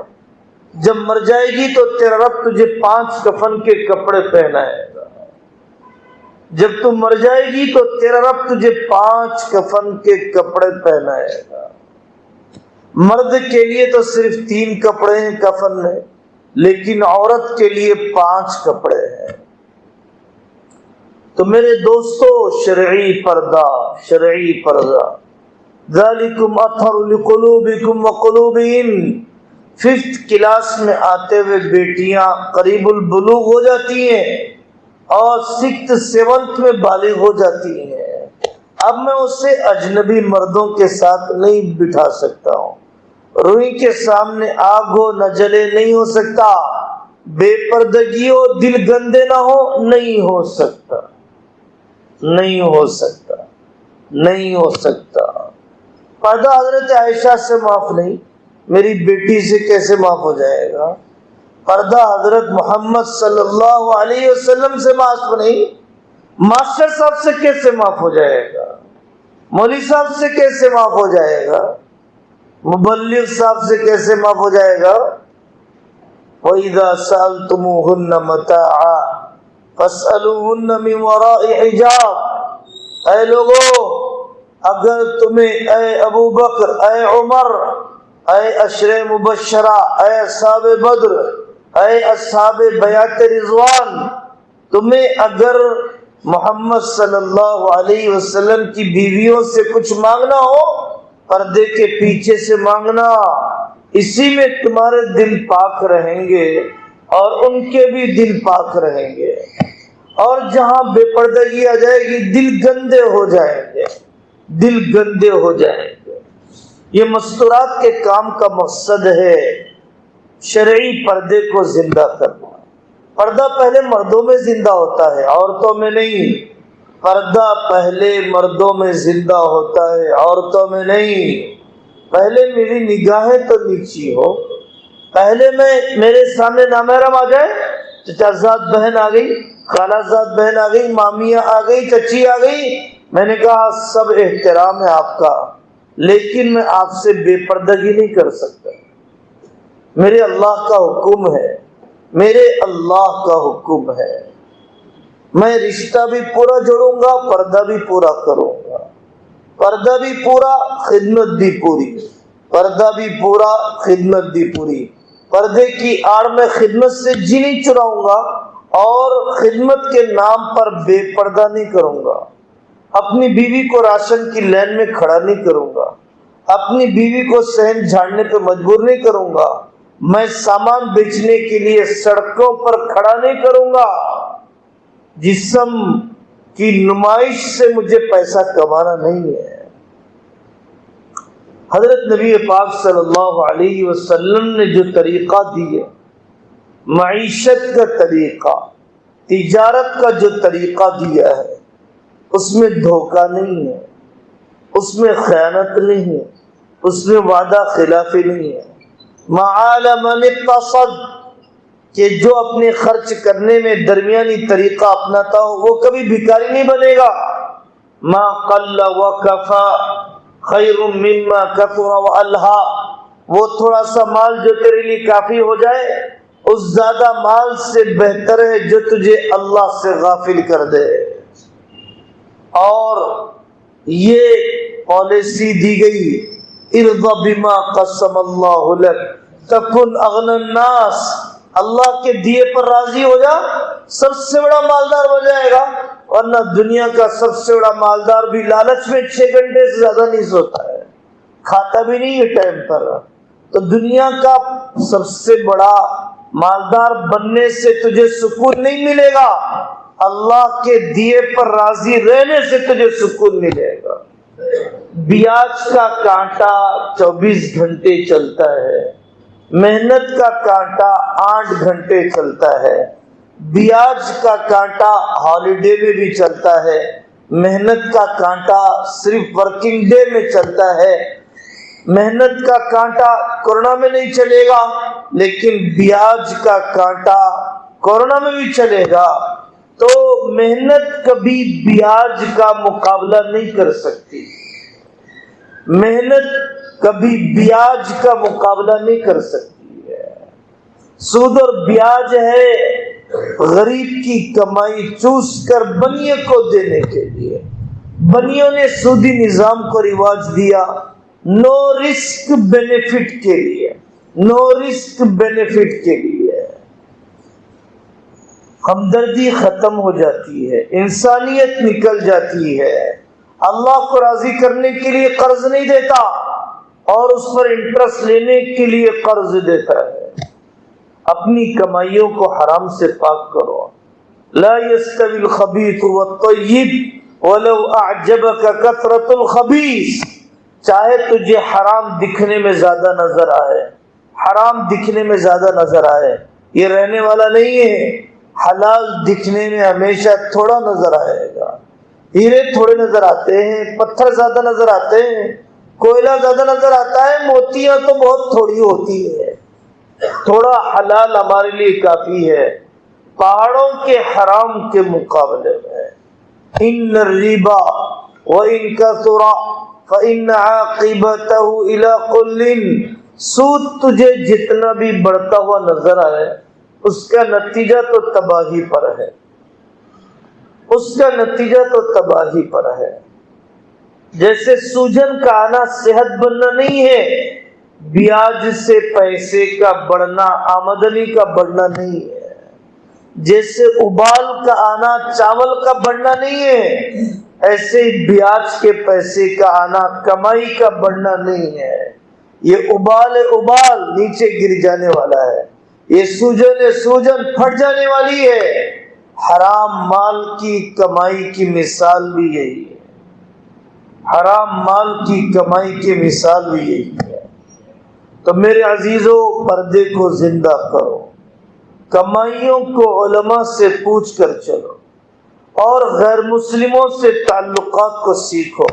جب مر جائے گی تو تیرا رب تجھے 5 کفن کے کپڑے پہنائے گا. جب تم مر جائے گی تو تیرا رب تجھے 5 کفن کے کپڑے پہنائے گا. مرد کے لیے تو صرف 3 کپڑے ہیں کفن میں، لیکن عورت کے لیے 5 کپڑے ہیں. تو میرے دوستو، شرعی پردہ، شرعی پردہ، ذالکم اطہر لقلوبکم وقلوبہن. 5th کلاس میں آتے ہوئے بیٹیاں قریب البلوغ ہو جاتی ہیں اور 6th 7th میں بالغ ہو جاتی ہیں. اب میں اسے اجنبی مردوں کے ساتھ نہیں بٹھا سکتا ہوں. روئی کے سامنے آگ ہو نہ جلے نہیں ہو سکتا، بے پردگی ہو دل گندے نہ ہو نہیں ہو سکتا، نہیں ہو سکتا، نہیں ہو سکتا. پردہ حضرت عائشہ سے معاف نہیں، میری بیٹی سے کیسے معاف ہو جائے گا؟ پردہ حضرت محمد صلی اللہ علیہ وسلم سے معاف نہیں، ماسٹر صاحب سے کیسے معاف ہو جائے گا؟ مولوی صاحب سے کیسے معاف ہو جائے گا؟ مبلغ صاحب سے کیسے معاف ہو جائے گا؟ وَإِذَا سَأَلْتُمُوهُنَّ مَتَاعًا فَاسْأَلُوهُنَّ مِنْ وَرَاءِ حِجَابٍ. اے لوگو، اگر تمہیں، اے ابو بکر، اے عمر، اے عشرے مبشرہ، اے اصحاب بدر، اے اصحاب بیعت رضوان، تمہیں اگر محمد صلی اللہ علیہ وسلم کی بیویوں سے کچھ مانگنا ہو، پردے کے پیچھے سے مانگنا. اسی میں تمہارے دل پاک رہیں گے اور ان کے بھی دل پاک رہیں گے. اور جہاں بے پردگی آ جائے گی دل گندے ہو جائیں گے، دل گندے ہو جائیں گے. یہ مستورات کے کام کا مقصد ہے شرعی پردے کو زندہ کرنا. پردہ پہلے مردوں میں زندہ ہوتا ہے، عورتوں میں نہیں. پردہ پہلے مردوں میں زندہ ہوتا ہے، عورتوں میں نہیں. پہلے میری نگاہیں تو نیچی ہو، پہلے میرے سامنے نامحرم آ جائے، چچا زاد بہن آ گئی، خالہ زاد بہن آ گئی، مامیاں آ گئی، چچی آ گئی، میں نے کہا سب احترام ہے آپ کا، لیکن میں آپ سے بے پردگی نہیں کر سکتا. میرے اللہ کا حکم ہے، میرے اللہ کا حکم ہے. میں رشتہ بھی پورا جوڑوں گا، پردہ بھی پورا کروں گا. پردہ بھی پورا، خدمت بھی پوری. پردہ بھی پورا، خدمت بھی پوری. پردے کی آڑ میں خدمت سے جی نہیں چراؤں گا اور خدمت کے نام پر بے پردہ نہیں کروں گا. اپنی بیوی کو راشن کی لائن میں کھڑا نہیں کروں گا، اپنی بیوی کو صحن جھاڑنے پہ مجبور نہیں کروں گا. میں سامان بیچنے کے لیے سڑکوں پر کھڑا نہیں کروں گا. جسم کی نمائش سے مجھے پیسہ کمانا نہیں ہے. حضرت نبی پاک صلی اللہ علیہ وسلم نے جو طریقہ دیے، معیشت کا طریقہ، تجارت کا جو طریقہ دیا ہے، اس میں دھوکہ نہیں ہے، اس میں خیانت نہیں ہے، اس میں وعدہ خلافی نہیں ہے. معال من اقتصد، کہ جو اپنے خرچ کرنے میں درمیانی طریقہ اپناتا ہو وہ کبھی بھکاری نہیں بنے گا. ما قل وکفا خیر مما کثر والہا، وہ تھوڑا سا مال جو تیرے لیے کافی ہو جائے اس زیادہ مال سے بہتر ہے جو تجھے اللہ سے غافل کر دے. اور یہ پالیسی دی گئی، ارض بما قسم اللہ لک تکن اغنى الناس، اللہ کے دیے پر راضی ہو جا، سب سے بڑا مالدار ہو جائے گا. ورنہ دنیا کا سب سے بڑا مالدار بھی لالچ میں 6 گھنٹے سے زیادہ نہیں سوتا ہے، کھاتا بھی نہیں ہے ٹائم پر. تو دنیا کا سب سے بڑا مالدار بننے سے تجھے سکون نہیں ملے گا، اللہ کے دیے پر راضی رہنے سے تجھے سکون ملے گا. بیاج کا کانٹا 24 گھنٹے چلتا ہے، محنت کا کانٹا 8 گھنٹے چلتا ہے. بیاج کا کانٹا ہالیڈے میں بھی چلتا ہے، محنت کا کانٹا صرف ورکنگ ڈے میں چلتا ہے. محنت کا کانٹا کورونا میں نہیں چلے گا، لیکن بیاج کا کانٹا کورونا میں بھی چلے گا. تو محنت کبھی بیاج کا مقابلہ نہیں کر سکتی، محنت کبھی بیاج کا مقابلہ نہیں کر سکتی ہے. سود اور بیاج ہے غریب کی کمائی چوس کر بنیے کو دینے کے لیے. بنیوں نے سودی نظام کو رواج دیا نو رسک بینیفٹ کے لیے، نو رسک بینیفٹ کے لیے. ہمدردی ختم ہو جاتی ہے، انسانیت نکل جاتی ہے. اللہ کو راضی کرنے کے لیے قرض نہیں دیتا اور اس پر انٹرسٹ لینے کے لیے قرض دیتا ہے. اپنی کمائیوں کو حرام سے پاک کرو. لا يستوي الخبيث والطيب ولو اعجبك كثرة الخبيث. چاہے تجھے حرام دکھنے میں زیادہ نظر آئے، حرام دکھنے میں زیادہ نظر آئے، یہ رہنے والا نہیں ہے. حلال دکھنے میں ہمیشہ تھوڑا نظر آئے گا. ہیرے تھوڑے نظر آتے ہیں، پتھر زیادہ نظر آتے ہیں، کوئلہ زیادہ نظر آتا ہے، موتیاں تو بہت تھوڑی ہوتی ہے. تھوڑا حلال ہمارے لیے کافی ہے پہاڑوں کے حرام کے مقابلے میں. ان الربا وان كثر فان عاقبته الى كل. سود تجھے جتنا بھی بڑھتا ہوا نظر آئے اس کا نتیجہ تو تباہی پر ہے، اس کا نتیجہ تو تباہی پر ہے. جیسے سوجن کا آنا صحت بننا نہیں ہے، بیاج سے پیسے کا بڑھنا آمدنی کا بڑھنا نہیں ہے. جیسے ابال کا آنا چاول کا بڑھنا نہیں ہے، ایسے ہی بیاج کے پیسے کا آنا کمائی کا بڑھنا نہیں ہے. یہ ابال نیچے گر جانے والا ہے، یہ سوجن پھٹ جانے والی ہے. حرام مال کی کمائی کی مثال بھی یہی ہے، حرام مال کی کمائی کی مثال بھی یہی ہے. تو میرے عزیزوں، پردے کو زندہ کرو، کمائیوں کو علماء سے پوچھ کر چلو اور غیر مسلموں سے تعلقات کو سیکھو.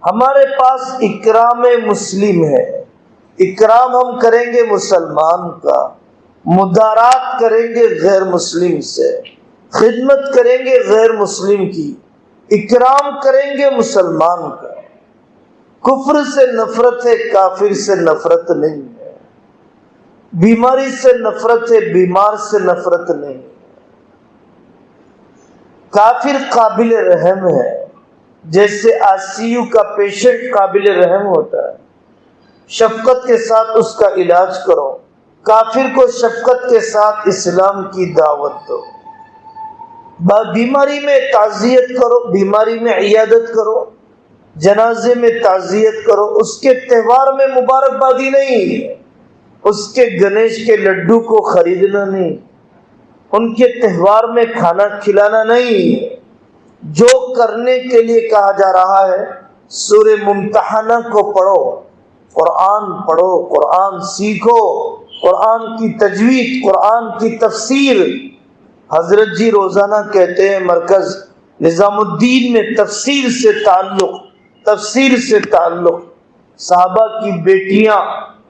ہمارے پاس اکرام مسلم ہے، اکرام ہم کریں گے مسلمان کا، مدارات کریں گے غیر مسلم سے، خدمت کریں گے غیر مسلم کی، اکرام کریں گے مسلمان کا. کفر سے نفرت ہے، کافر سے نفرت نہیں ہے. بیماری سے نفرت ہے، بیمار سے نفرت نہیں ہے. کافر قابل رحم ہے، جیسے ICU کا پیشنٹ قابل رحم ہوتا ہے. شفقت کے ساتھ اس کا علاج کرو. کافر کو شفقت کے ساتھ اسلام کی دعوت دو. بیماری میں تعزیت کرو، بیماری میں عیادت کرو، جنازے میں تعزیت کرو. اس کے تہوار میں مبارکبادی نہیں، اس کے گنیش کے لڈو کو خریدنا نہیں، ان کے تہوار میں کھانا کھلانا نہیں. جو کرنے کے لیے کہا جا رہا ہے، سورہ ممتحنہ کو پڑھو، قرآن پڑھو، قرآن سیکھو، قرآن کی تجوید، قرآن کی تفسیر. حضرت جی روزانہ کہتے ہیں مرکز نظام الدین میں تفسیر سے تعلق. صحابہ کی بیٹیاں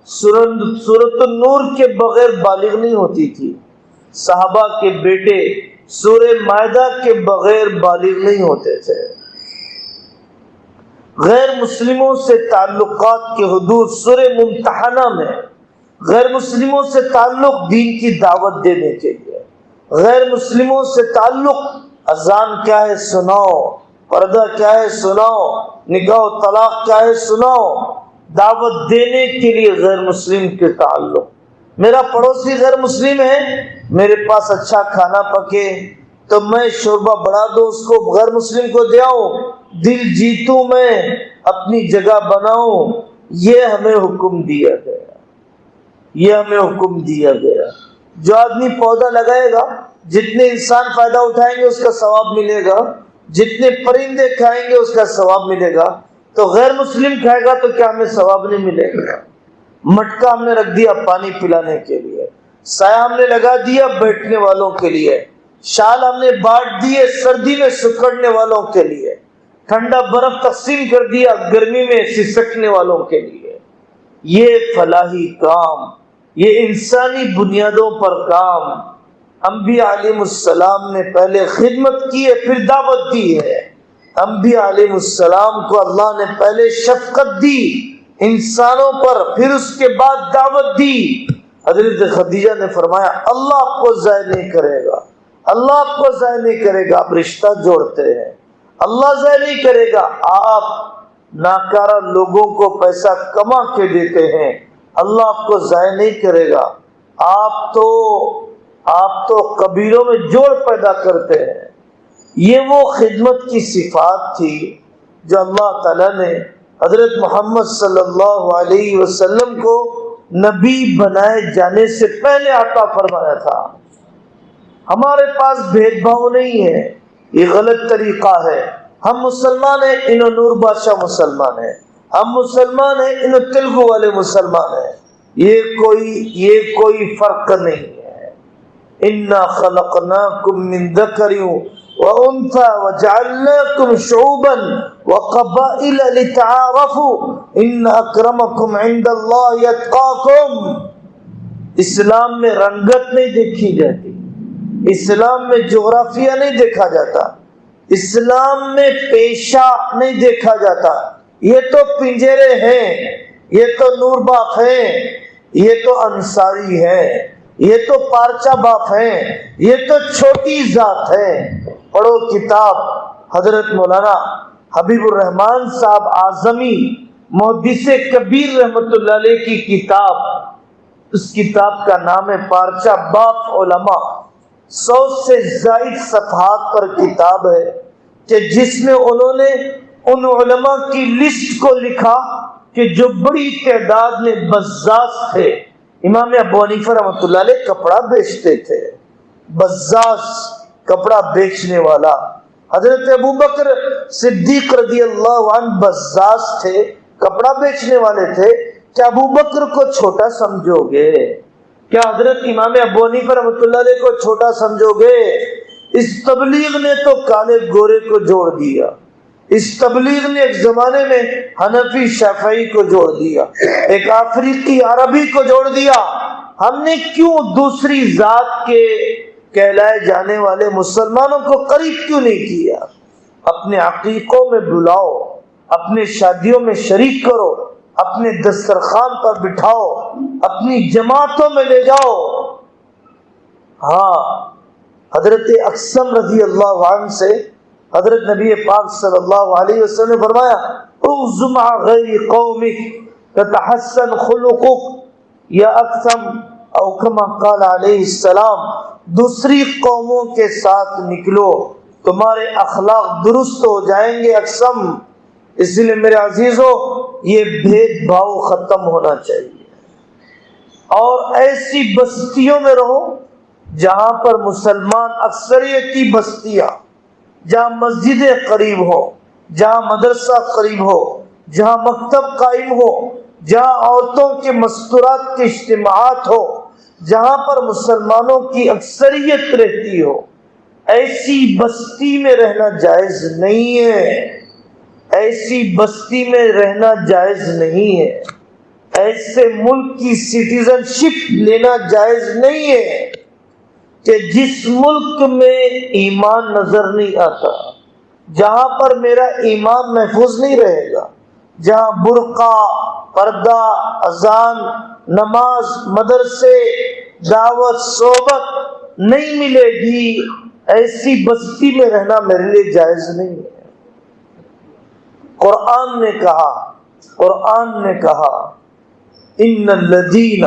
سورۃ النور کے بغیر بالغ نہیں ہوتی تھی، صحابہ کے بیٹے سورہ مائدہ کے بغیر بالغ نہیں ہوتے تھے. غیر مسلموں سے تعلقات کے حدود سورہ ممتحنہ میں غیر مسلموں سے تعلق دین کی دعوت دینے کے لیے، غیر مسلموں سے تعلق اذان کیا ہے سناؤ، پردہ کیا ہے سناؤ، نکاح و طلاق کیا ہے سناؤ، دعوت دینے کے لیے غیر مسلم کے تعلق. میرا پڑوسی غیر مسلم ہے، میرے پاس اچھا کھانا پکے تو میں شوربہ بڑھا دوں، اس کو غیر مسلم کو دے آؤں، دل جیتوں، میں اپنی جگہ بناؤں. یہ ہمیں حکم دیا گیا، یہ ہمیں حکم دیا گیا. جو آدمی پودا لگائے گا، جتنے انسان فائدہ اٹھائیں گے اس کا ثواب ملے گا، جتنے پرندے کھائیں گے اس کا ثواب ملے گا. تو غیر مسلم کھائے گا تو کیا ہمیں ثواب نہیں ملے گا؟ مٹکا ہم نے رکھ دیا پانی پلانے کے لیے، سایہ ہم نے لگا دیا بیٹھنے والوں کے لیے، شال ہم نے بانٹ دیے سردی میں سکڑنے والوں کے لیے، ٹھنڈا برف تقسیم کر دیا گرمی میں سسکنے والوں کے لیے. یہ فلاحی کام، یہ انسانی بنیادوں پر کام انبیاء علیہ السلام نے پہلے خدمت کی ہے، پھر دعوت دی ہے. انبیاء علیہ السلام کو اللہ نے پہلے شفقت دی انسانوں پر، پھر اس کے بعد دعوت دی. حضرت خدیجہ نے فرمایا اللہ آپ کو ضائع نہیں کرے گا، اللہ آپ کو ضائع نہیں کرے گا، آپ رشتہ جوڑتے ہیں، اللہ ضائع نہیں کرے گا، آپ ناکارہ لوگوں کو پیسہ کما کے دیتے ہیں، اللہ آپ کو ضائع نہیں کرے گا، آپ تو قبیلوں میں جوڑ پیدا کرتے ہیں۔ یہ وہ خدمت کی صفات تھی جو اللہ تعالیٰ نے حضرت محمد صلی اللہ علیہ وسلم کو نبی بنائے جانے سے پہلے عطا فرمایا تھا۔ ہمارے پاس بھید بھاؤ نہیں ہے، یہ غلط طریقہ ہے۔ ہم مسلمان ہیں، انہوں نور بادشاہ مسلمان ہیں، ہم مسلمان ہیں، انہوں تلگو والے مسلمان ہیں، یہ کوئی فرق نہیں ہے۔ انا خلقناکم من ذکر وانثى وجعلناکم شعوبا وقبائل لتعارفوا ان اکرمکم عند اللہ اتقاکم۔ اسلام میں رنگت نہیں دیکھی جاتی، اسلام میں جغرافیہ نہیں دیکھا جاتا، اسلام میں پیشہ نہیں دیکھا جاتا۔ یہ تو پنجرے ہیں، یہ تو نور باغ ہیں، یہ تو انصاری ہیں، یہ تو پارچہ باغ ہیں، یہ تو چھوٹی ذات ہے۔ پڑھو کتاب حضرت مولانا حبیب الرحمان صاحب اعظمی محدث کبیر رحمۃ اللہ علیہ کی کتاب، اس کتاب کا نام ہے پارچہ باغ علماء۔ 100 سے زائد صفحات پر کتاب ہے کہ جس میں انہوں نے ان علماء کی لسٹ کو لکھا کہ جو بڑی تعداد میں بزاز تھے۔ امام ابو حنیفہ رحمۃ اللہ علیہ کپڑا بیچتے تھے، بزاز کپڑا بیچنے والا۔ حضرت ابو بکر صدیق رضی اللہ عنہ بزاز تھے، کپڑا بیچنے والے تھے۔ کیا ابو بکر کو چھوٹا سمجھو گے؟ کیا حضرت امام ابو حنیفہ رحمۃ اللہ علیہ کو چھوٹا سمجھو گے؟ اس تبلیغ نے تو کالے گورے کو جوڑ دیا، اس تبلیغ نے ایک زمانے میں حنفی شافعی کو جوڑ دیا، ایک افریقی عربی کو جوڑ دیا۔ ہم نے کیوں دوسری ذات کے کہلائے جانے والے مسلمانوں کو قریب کیوں نہیں کیا؟ اپنے عقیقوں میں بلاؤ، اپنے شادیوں میں شریک کرو، اپنے دسترخوان پر بٹھاؤ، اپنی جماعتوں میں لے جاؤ۔ ہاں، حضرت اقسم رضی اللہ عنہ سے حضرت نبی پاک صلی اللہ علیہ وسلم نے فرمایا اغز مع غیر قومک تتحسن خلقک یا اقسم، او کما قال علیہ السلام، دوسری قوموں کے ساتھ نکلو تمہارے اخلاق درست ہو جائیں گے اقسم۔ اس لیے میرے عزیزوں، یہ بھید بھاؤ ختم ہونا چاہیے، اور ایسی بستیوں میں رہو جہاں پر مسلمان اکثریتی بستیاں، جہاں مسجدیں قریب ہو، جہاں مدرسہ قریب ہو، جہاں مکتب قائم ہو، جہاں عورتوں کے مستورات کے اجتماعات ہو، جہاں پر مسلمانوں کی اکثریت رہتی ہو۔ ایسی بستی میں رہنا جائز نہیں ہے، ایسی بستی میں رہنا جائز نہیں ہے، ایسے ملک کی سٹیزن شپ لینا جائز نہیں ہے کہ جس ملک میں ایمان نظر نہیں آتا، جہاں پر میرا ایمان محفوظ نہیں رہے گا، جہاں برقع، پردہ، اذان، نماز، مدرسے، دعوت، صحبت نہیں ملے گی، ایسی بستی میں رہنا میرے لیے جائز نہیں ہے۔ قرآن نے کہا ان الذین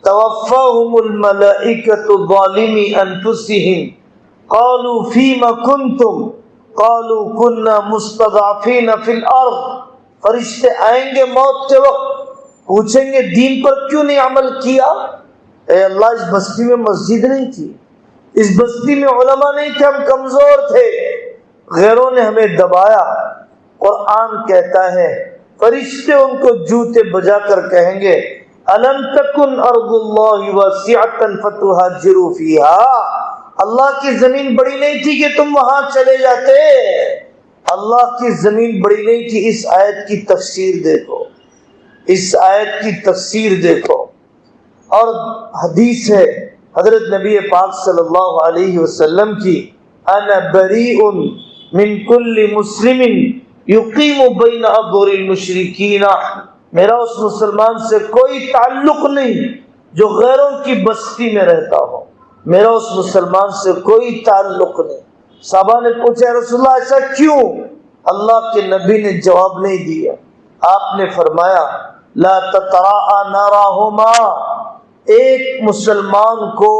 توفاهم الملائکۃ ظالمی انفسهم قالوا فیم کنتم قالوا كنا مستضعفین فی الارض۔ فرشتے آئیں گے موت کے وقت، پوچھیں گے دین پر کیوں نہیں عمل کیا؟ اے اللہ، اس بستی میں مسجد نہیں تھی، اس بستی میں علماء نہیں تھے، ہم کمزور تھے، غیروں نے ہمیں دبایا۔ قرآن کہتا ہے فرشتے ان کو جوتے بجا کر کہیں گے الم تکن ارض اللہ واسعۃ فتہاجروا فیہا، اللہ کی زمین بڑی نہیں تھی کہ تم وہاں چلے جاتے، اللہ کی زمین بڑی نہیں تھی۔ اس آیت کی تفسیر دیکھو، اس آیت کی تفسیر دیکھو۔ اور حدیث ہے حضرت نبی پاک صلی اللہ علیہ وسلم کی، انا بریء من کل مسلم یقیم بین اظہر المشرکین، میرا اس مسلمان سے کوئی تعلق نہیں جو غیروں کی بستی میں رہتا ہو، میرا اس مسلمان سے کوئی تعلق نہیں۔ صحابہ نے پوچھا یا رسول اللہ ایسا کیوں؟ اللہ کے نبی نے جواب نہیں دیا۔ آپ نے فرمایا لا تتراءى نارهما، ایک مسلمان کو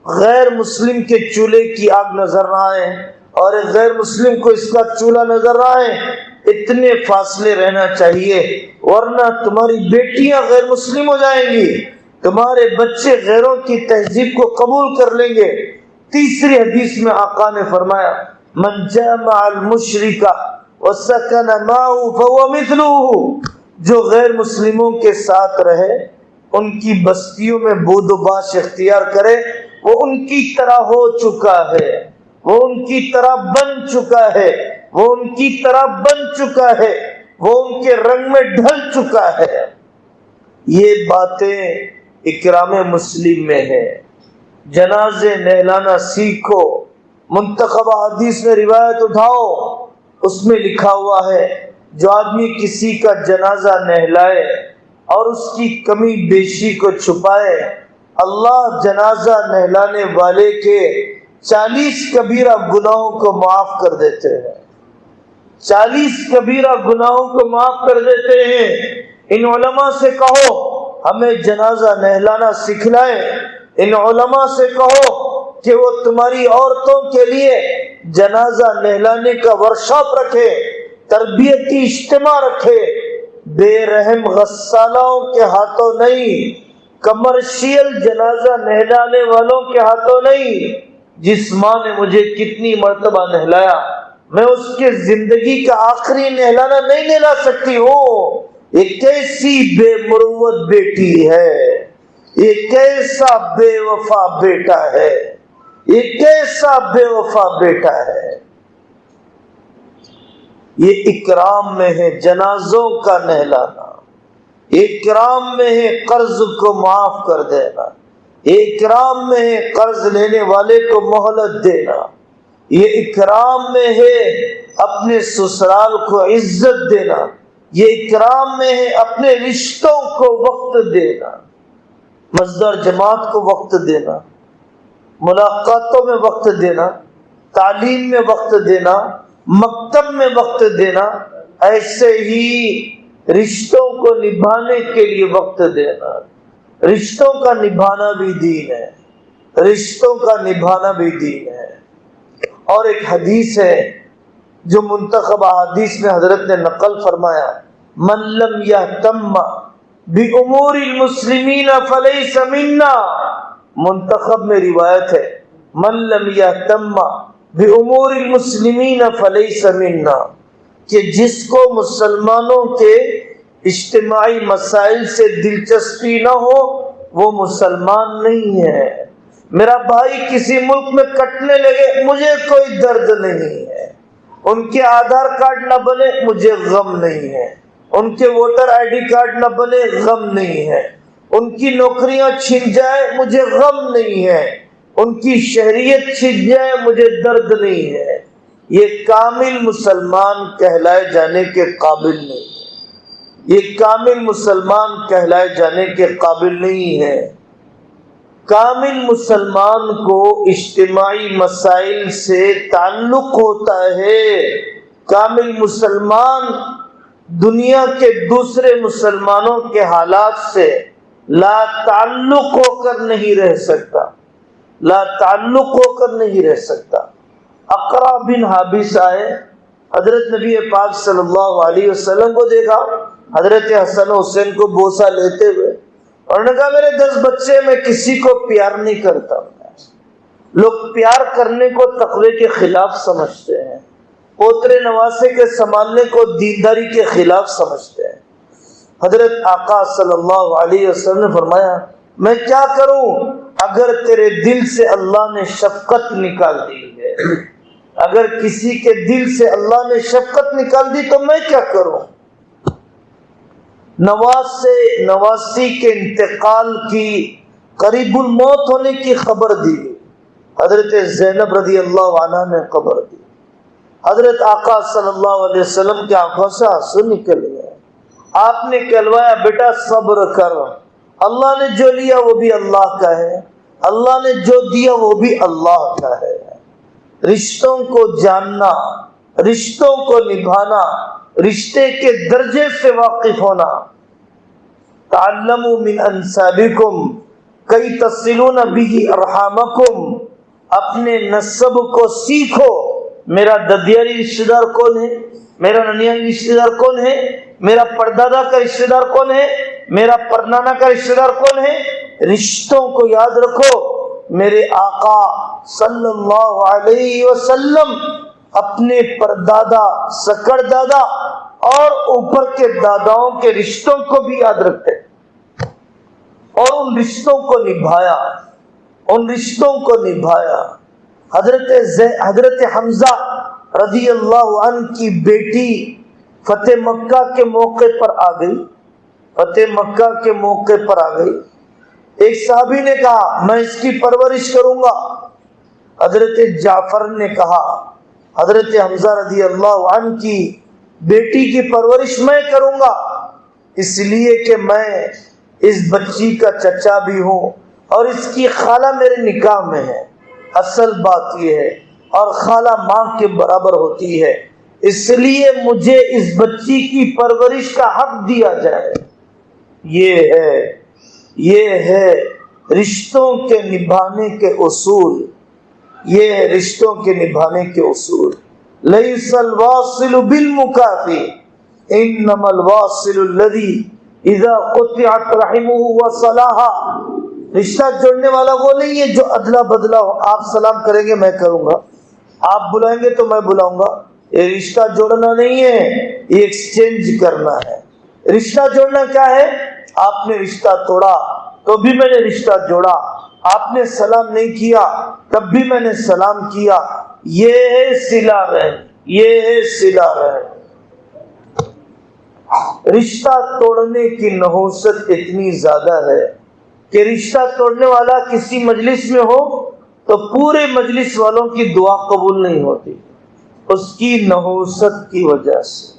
غیر مسلم کے چولہے کی آگ نظر نہ آئے اور ایک غیر مسلم کو اس کا چولہا نظر نہ آئے، اتنے فاصلے رہنا چاہیے، ورنہ تمہاری بیٹیاں غیر مسلم ہو جائیں گی، تمہارے بچے غیروں کی تہذیب کو قبول کر لیں گے۔ تیسری حدیث میں آقا نے فرمایا من جامع المشرک وسکن معه فهو مثله، جو غیر مسلموں کے ساتھ رہے، ان کی بستیوں میں بود و باش اختیار کرے، وہ ان کی طرح ہو چکا ہے، وہ ان کی طرح بن چکا ہے، وہ ان کی طرح بن چکا ہے، وہ ان کے رنگ میں ڈھل چکا ہے۔ یہ باتیں اکرام مسلم میں ہے۔ جنازے نہلانا سیکھو، منتخبہ حدیث میں روایت اٹھاؤ، اس میں لکھا ہوا ہے جو آدمی کسی کا جنازہ نہلائے اور اس کی کمی بیشی کو چھپائے، اللہ جنازہ نہلانے والے کے 40 کبیرہ گناہوں کو معاف کر دیتے ہیں، 40 کبیرہ گناہوں کو معاف کر دیتے ہیں۔ ان علماء سے کہو ہمیں جنازہ نہلانا سکھلائیں، ان علماء سے کہو کہ وہ تمہاری عورتوں کے لیے جنازہ نہلانے کا ورکشاپ رکھے، تربیتی اجتماع رکھے، بے رحم غسالوں کے ہاتھوں نہیں، کمرشیل جنازہ نہلانے والوں کے ہاتھوں نہیں۔ جس ماں نے مجھے کتنی مرتبہ نہلایا، میں اس کے زندگی کا آخری نہلانا نہیں نہلا سکتی ہوں۔ یہ کیسی بے مروت بیٹی ہے، یہ کیسا بے وفا بیٹا ہے، یہ کیسا بے وفا بیٹا ہے۔ یہ اکرام میں ہے جنازوں کا نہلانا، یہ اکرام میں ہے قرض کو معاف کر دینا، یہ اکرام میں ہے قرض لینے والے کو مہلت دینا، یہ اکرام میں ہے اپنے سسرال کو عزت دینا، یہ اکرام میں ہے اپنے رشتوں کو وقت دینا، مزدور جماعت کو وقت دینا، ملاقاتوں میں وقت دینا، تعلیم میں وقت دینا، مکتب میں وقت دینا، ایسے ہی رشتوں کو نبھانے کے لیے وقت دینا۔ رشتوں کا نبھانا بھی دین ہے، رشتوں کا نبھانا بھی دین ہے۔ اور ایک حدیث ہے جو منتخبہ حدیث میں حضرت نے نقل فرمایا من لم یہتم بامور المسلمین فلیس منا، منتخب میں روایت ہے من لم یہتم بامور المسلمین فلیس منا، کہ جس کو مسلمانوں کے اجتماعی مسائل سے دلچسپی نہ ہو وہ مسلمان نہیں ہے۔ میرا بھائی کسی ملک میں کٹنے لگے مجھے کوئی درد نہیں ہے، ان کے آدھار کارڈ نہ بنے مجھے غم نہیں ہے، ان کے ووٹر آئی ڈی کارڈ نہ بنے غم نہیں ہے، ان کی نوکریاں چھن جائے مجھے غم نہیں ہے، ان کی شہریت چھن جائے مجھے درد نہیں ہے۔ یہ کامل مسلمان کہلائے جانے کے قابل نہیں ہے، یہ کامل مسلمان کہلائے جانے کے قابل نہیں ہے۔ کامل مسلمان کو اجتماعی مسائل سے تعلق ہوتا ہے۔ کامل مسلمان دنیا کے دوسرے مسلمانوں کے حالات سے لا تعلق ہو کر نہیں رہ سکتا، لا تعلق ہو کر نہیں رہ سکتا۔ اقرا بن حابس آئے، حضرت نبی پاک صلی اللہ علیہ وسلم کو دیکھا حضرت حسن و حسین کو بوسہ لیتے ہوئے، اور نے کہا میرے 10 بچے میں کسی کو پیار نہیں کرتا۔ لوگ پیار کرنے کو تقوی کے خلاف سمجھتے ہیں، پوترے نواسے کے سنبھالنے کو دینداری کے خلاف سمجھتے ہیں۔ حضرت آقا صلی اللہ علیہ وسلم نے فرمایا میں کیا کروں اگر تیرے دل سے اللہ نے شفقت نکال دی ہے، اگر کسی کے دل سے اللہ نے شفقت نکال دی تو میں کیا کروں۔ نواسی کے انتقال کی قریب الموت ہونے کی خبر دی، حضرت زینب رضی اللہ عنہ نے خبر دی، حضرت آقا صلی اللہ علیہ وسلم کی آنکھوں سے آنسو نکل گئے۔ آپ نے کہلوایا بیٹا صبر کر، اللہ نے جو لیا وہ بھی اللہ کا ہے، اللہ نے جو دیا وہ بھی اللہ کا ہے۔ رشتوں کو جاننا، رشتوں کو نبھانا، رشتے کے درجے سے واقف ہونا۔ تعلموا من انسابکم کی تصلون به ارحامکم، اپنے نسب کو سیکھو۔ میرا ددیاری رشتہ دار کون ہے، میرا ننیالی رشتہ دار کون ہے، میرا پردادا کا رشتہ دار کون ہے، میرا پرنانا کا رشتہ دار کون ہے۔ رشتوں کو یاد رکھو۔ میرے آقا صلی اللہ علیہ وسلم اپنے پردادا، سکڑ دادا اور اوپر کے داداؤں کے رشتوں کو بھی یاد رکھتے اور ان رشتوں کو نبھایا، ان رشتوں کو نبھایا۔ حضرت حمزہ رضی اللہ عنہ کی بیٹی فتح مکہ کے موقع پر آ گئی، فتح مکہ کے موقع پر آ گئی۔ ایک صحابی نے کہا میں اس کی پرورش کروں گا۔ حضرت جعفر نے کہا حضرت حمزہ رضی اللہ عنہ کی بیٹی کی پرورش میں کروں گا، اس لیے کہ میں اس بچی کا چچا بھی ہوں اور اس کی خالہ میرے نکاح میں ہے۔ اصل بات یہ ہے، اور خالہ ماں کے برابر ہوتی ہے، اس لیے مجھے اس بچی کی پرورش کا حق دیا جائے۔ یہ ہے رشتوں کے نبھانے کے اصول، یہ ہے رشتوں کے نبھانے کے اصول۔ لیس الواصل بالمکافی انما الواصل الذی اذا قطعت رحمہ وصلها۔ رشتہ جوڑنے والا وہ نہیں ہے جو ادلا بدلا ہو، آپ سلام کریں گے میں کروں گا، آپ بلائیں گے تو میں بلاؤں گا۔ یہ رشتہ جوڑنا نہیں ہے، یہ ایکسچینج کرنا ہے۔ رشتہ جوڑنا کیا ہے؟ آپ نے رشتہ توڑا تو بھی میں نے رشتہ جوڑا، آپ نے سلام نہیں کیا تب بھی میں نے سلام کیا۔ یہ ہے صلہ رحم، یہ ہے صلہ رحم۔ رشتہ توڑنے کی نحوست اتنی زیادہ ہے کہ رشتہ توڑنے والا کسی مجلس میں ہو تو پورے مجلس والوں کی دعا قبول نہیں ہوتی، اس کی نحوست کی وجہ سے،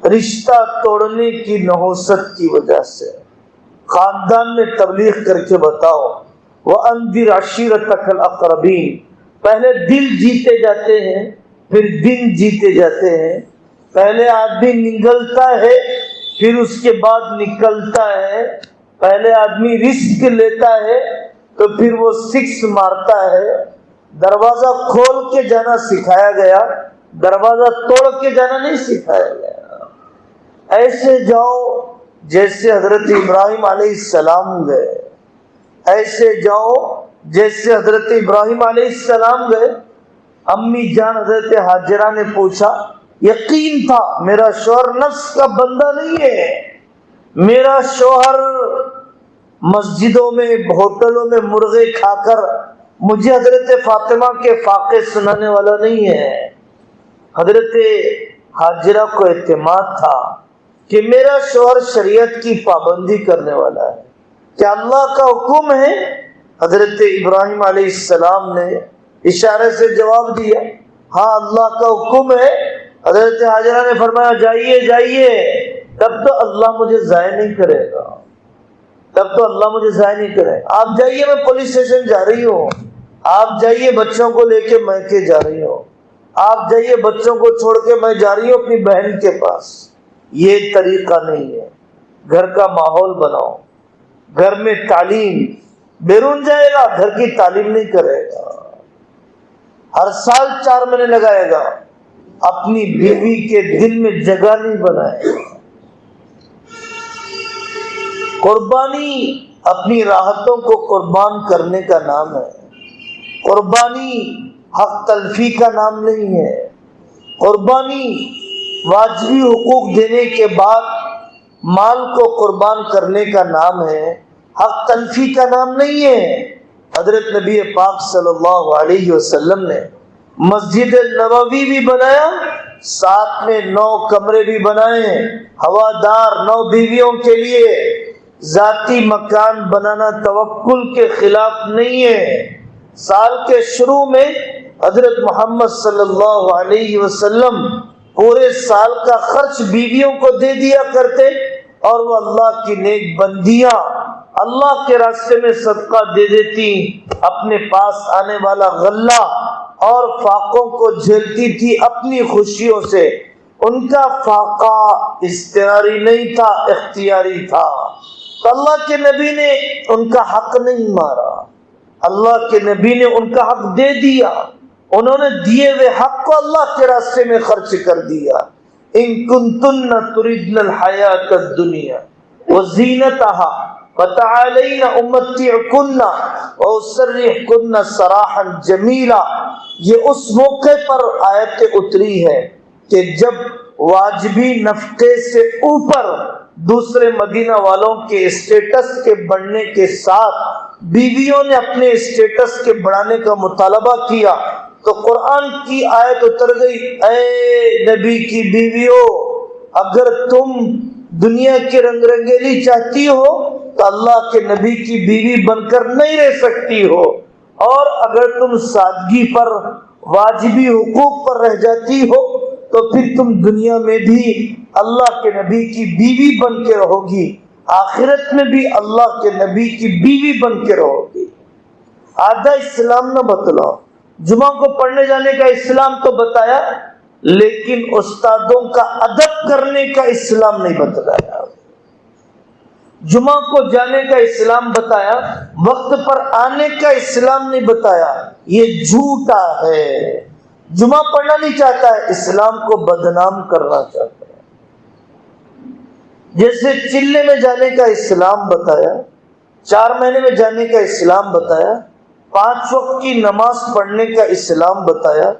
رشتہ توڑنے کی نحوست کی وجہ سے۔ خاندان میں تبلیغ کر کے بتاؤ، وَأَنذِرْ عَشِيرَتَكَ الْأَقْرَبِينَ، پہلے دل جیتے جاتے ہیں پھر دن جیتے جاتے ہیں۔ پہلے آدمی نگلتا ہے پھر اس کے بعد نکلتا ہے، پہلے آدمی رسک لیتا ہے تو پھر وہ سکس مارتا ہے۔ دروازہ کھول کے جانا سکھایا گیا، دروازہ توڑ کے جانا نہیں سکھایا گیا۔ ایسے جاؤ جیسے حضرت ابراہیم علیہ السلام گئے، ایسے جاؤ جیسے حضرت ابراہیم علیہ السلام گئے۔ امی جان حضرت حاجرہ نے پوچھا، یقین تھا میرا شوہر نفس کا بندہ نہیں ہے، میرا شوہر مسجدوں میں ہوٹلوں میں مرغے کھا کر مجھے حضرت فاطمہ کے فاقے سنانے والا نہیں ہے۔ حضرت حاجرہ کو اعتماد تھا کہ میرا شوہر شریعت کی پابندی کرنے والا ہے، کیا اللہ کا حکم ہے؟ حضرت ابراہیم علیہ السلام نے اشارے سے جواب دیا، ہاں اللہ کا حکم ہے۔ حضرت حاجرہ نے فرمایا جائیے جائیے، تب تو اللہ مجھے ضائع نہیں کرے گا، تب تو اللہ مجھے ضائع نہیں کرے گا۔ آپ جائیے، میں پولیس اسٹیشن جا رہی ہوں، آپ جائیے بچوں کو لے کے میکے جا رہی ہوں، آپ جائیے بچوں کو چھوڑ کے میں جا رہی ہوں اپنی بہن کے پاس۔ یہ طریقہ نہیں ہے۔ گھر کا ماحول بناؤ، گھر میں تعلیم، بیرون جائے گا گھر کی تعلیم نہیں کرے گا، ہر سال 4 مہینے لگائے گا، اپنی بیوی کے دل میں جگہ نہیں بنائے گا۔ قربانی اپنی راحتوں کو قربان کرنے کا نام ہے، قربانی حق تلفی کا نام نہیں ہے۔ قربانی واجبی حقوق دینے کے بعد مال کو قربان کرنے کا نام ہے، حق تلفی کا نام نہیں ہے۔ حضرت نبی پاک صلی اللہ علیہ وسلم نے مسجد نبوی بھی بنایا، ساتھ میں 9 کمرے بھی بنائے، ہوادار 9 بیویوں کے لیے۔ ذاتی مکان بنانا توکل کے خلاف نہیں ہے۔ سال کے شروع میں حضرت محمد صلی اللہ علیہ وسلم پورے سال کا خرچ بیویوں کو دے دیا کرتے اور وہ اللہ کی نیک بندیاں اللہ کے راستے میں صدقہ دے دیتی، اپنے پاس آنے والا غلہ اور فاقوں کو جھیلتی تھی اپنی خوشیوں سے۔ ان کا فاقہ اضطراری نہیں تھا، اختیاری تھا۔ تو اللہ کے نبی نے ان کا حق نہیں مارا، اللہ کے نبی نے ان کا حق دے دیا، انہوں نے دیے ہوئے حق کو اللہ کے راستے میں خرچ کر دیا۔ ان کنتن تردن الحیات الدنیا وزینتها فتعالین امتعکن واسرحکن سراحا جمیلا، یہ اس موقع پر آیت اتری ہے کہ جب واجبی نفقے سے اوپر دوسرے مدینہ والوں کے اسٹیٹس کے بڑھنے کے ساتھ بیویوں نے اپنے اسٹیٹس کے بڑھانے کا مطالبہ کیا تو قرآن کی آیت اتر گئی، اے نبی کی بیویوں، اگر تم دنیا کی رنگ رنگیلی چاہتی ہو تو اللہ کے نبی کی بیوی بن کر نہیں رہ سکتی ہو، اور اگر تم سادگی پر واجبی حقوق پر رہ جاتی ہو تو پھر تم دنیا میں بھی اللہ کے نبی کی بیوی بن کے رہو گی، آخرت میں بھی اللہ کے نبی کی بیوی بن کے رہو گی۔ آدھا اسلام نہ بتلاؤ، جمعہ کو پڑھنے جانے کا اسلام تو بتایا، لیکن استادوں کا ادب کرنے کا اسلام نہیں بتلایا۔ جمعہ کو جانے کا اسلام بتایا، وقت پر آنے کا اسلام نہیں بتایا، یہ جھوٹا ہے۔ جمعہ پڑھنا نہیں چاہتا ہے، اسلام کو بدنام کرنا چاہتا ہے۔ جیسے چلے میں جانے کا اسلام بتایا، 4 مہینے میں جانے کا اسلام بتایا، 5 وقت کی نماز پڑھنے کا اسلام بتایا،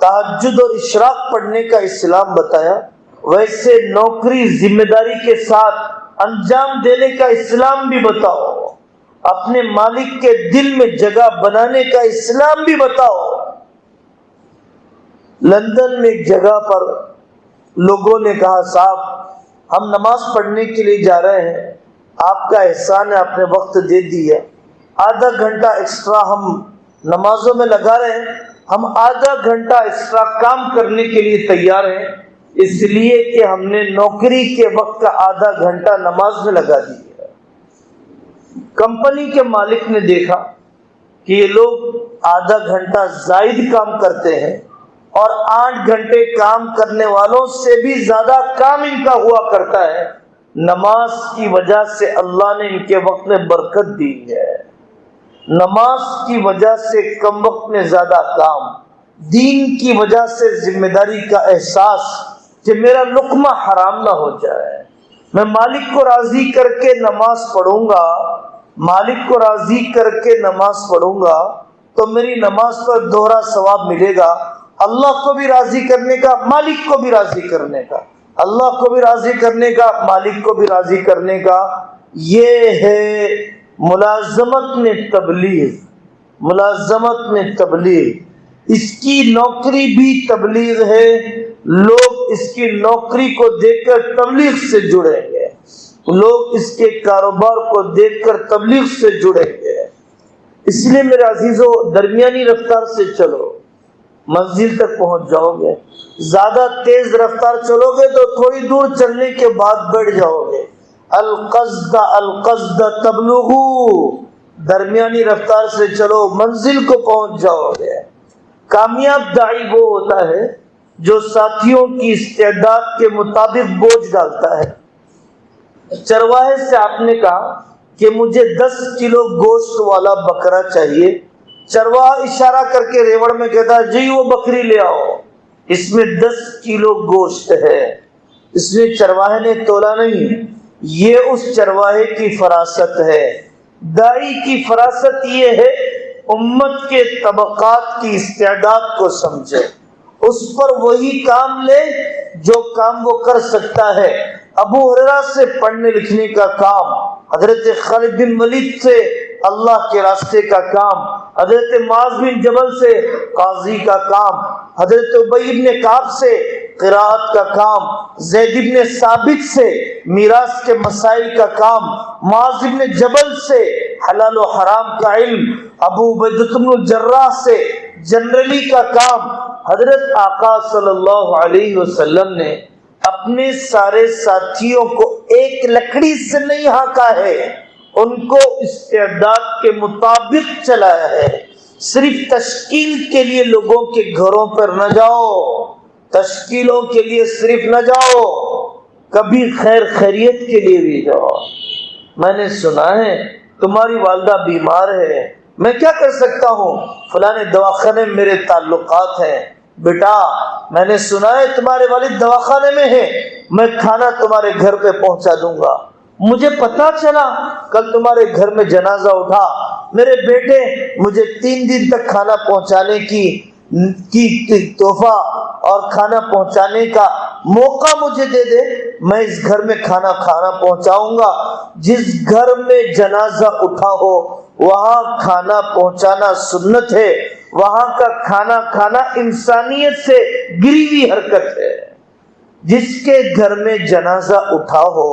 تہجد اور اشراق پڑھنے کا اسلام بتایا، ویسے نوکری ذمہ داری کے ساتھ انجام دینے کا اسلام بھی بتاؤ، اپنے مالک کے دل میں جگہ بنانے کا اسلام بھی بتاؤ۔ لندن میں ایک جگہ پر لوگوں نے کہا، صاحب ہم نماز پڑھنے کے لیے جا رہے ہیں، آپ کا احسان ہے آپ نے وقت دے دیا، آدھا گھنٹہ ایکسٹرا ہم نمازوں میں لگا رہے ہیں، ہم آدھا گھنٹہ ایکسٹرا کام کرنے کے لیے تیار ہیں، اس لیے کہ ہم نے نوکری کے وقت کا آدھا گھنٹہ نماز میں لگا دیا۔ کمپنی کے مالک نے دیکھا کہ یہ لوگ آدھا گھنٹہ زائد کام کرتے ہیں اور 8 گھنٹے کام کرنے والوں سے بھی زیادہ کام ان کا ہوا کرتا ہے، نماز کی وجہ سے اللہ نے ان کے وقت میں برکت دی ہے، نماز کی وجہ سے کم وقت میں زیادہ کام، دین کی وجہ سے ذمہ داری کا احساس کہ میرا لقمہ حرام نہ ہو جائے، میں مالک کو راضی کر کے نماز پڑھوں گا، مالک کو راضی کر کے نماز پڑھوں گا تو میری نماز پر دوہرا ثواب ملے گا، اللہ کو بھی راضی کرنے کا، مالک کو بھی راضی کرنے کا، اللہ کو بھی راضی کرنے کا، مالک کو بھی راضی کرنے کا۔ یہ ہے ملازمت میں تبلیغ، ملازمت میں تبلیغ، اس کی نوکری بھی تبلیغ ہے، لوگ اس کی نوکری کو دیکھ کر تبلیغ سے جڑیں گے، لوگ اس کے کاروبار کو دیکھ کر تبلیغ سے جڑیں گے۔ اس لیے میرے عزیزو، درمیانی رفتار سے چلو، منزل تک پہنچ جاؤ گے، زیادہ تیز رفتار چلو گے تو تھوڑی دور چلنے کے بعد بیٹھ جاؤ گے۔ القصد القصد تبلغو، درمیانی رفتار سے چلو، منزل کو پہنچ جاؤ گے۔ کامیاب داعی وہ ہوتا ہے جو ساتھیوں کی استعداد کے مطابق بوجھ ڈالتا ہے۔ چرواہے سے آپ نے کہا کہ مجھے 10 کلو گوشت والا بکرا چاہیے، چرواہا اشارہ کر کے ریوڑ میں کہتا ہے جی وہ بکری لے آؤ، اس میں 10 کلو گوشت ہے، اس میں چرواہے نے تولا نہیں، یہ اس چرواہے کی فراست ہے۔ داعی کی فراست یہ ہے امت کے طبقات کی استعداد کو سمجھے، اس پر وہی کام لے جو کام وہ کر سکتا ہے۔ ابو ہریرہ سے پڑھنے لکھنے کا کام، حضرت خالد بن ولید سے اللہ کے راستے کا کام، حضرت معاذ بن جبل سے قاضی کا کام، حضرت ابی بن کعب سے قراءت کا کام، زید بن ثابت سے میراث کے مسائل کا کام، معاذ بن جبل سے حلال و حرام کا علم، ابو عبیدہ بن الجراح سے جنرلی کا کام۔ حضرت آقا صلی اللہ علیہ وسلم نے اپنے سارے ساتھیوں کو ایک لکڑی سے نہیں ہانکا ہے، ان کو استعداد کے مطابق چلایا ہے۔ صرف تشکیل کے لیے لوگوں کے گھروں پر نہ جاؤ، تشکیلوں کے لیے صرف نہ جاؤ، کبھی خیر خیریت کے لیے بھی جاؤ۔ میں نے سنا ہے تمہاری والدہ بیمار ہے، میں کیا کر سکتا ہوں؟ فلانے دواخانے میں میرے تعلقات ہیں۔ بیٹا میں نے سنا ہے تمہارے والد دواخانے میں ہیں، میں کھانا تمہارے گھر پہ پہنچا دوں گا۔ مجھے پتا چلا کل تمہارے گھر میں جنازہ اٹھا، میرے بیٹے مجھے 3 دن تک کھانا پہنچانے کی تحفہ اور کھانا پہنچانے کا موقع مجھے دے دے، میں اس گھر میں کھانا پہنچاؤں گا۔ جس گھر میں جنازہ اٹھا ہو وہاں کھانا پہنچانا سنت ہے، وہاں کا کھانا کھانا انسانیت سے گری ہوئی حرکت ہے۔ جس کے گھر میں جنازہ اٹھا ہو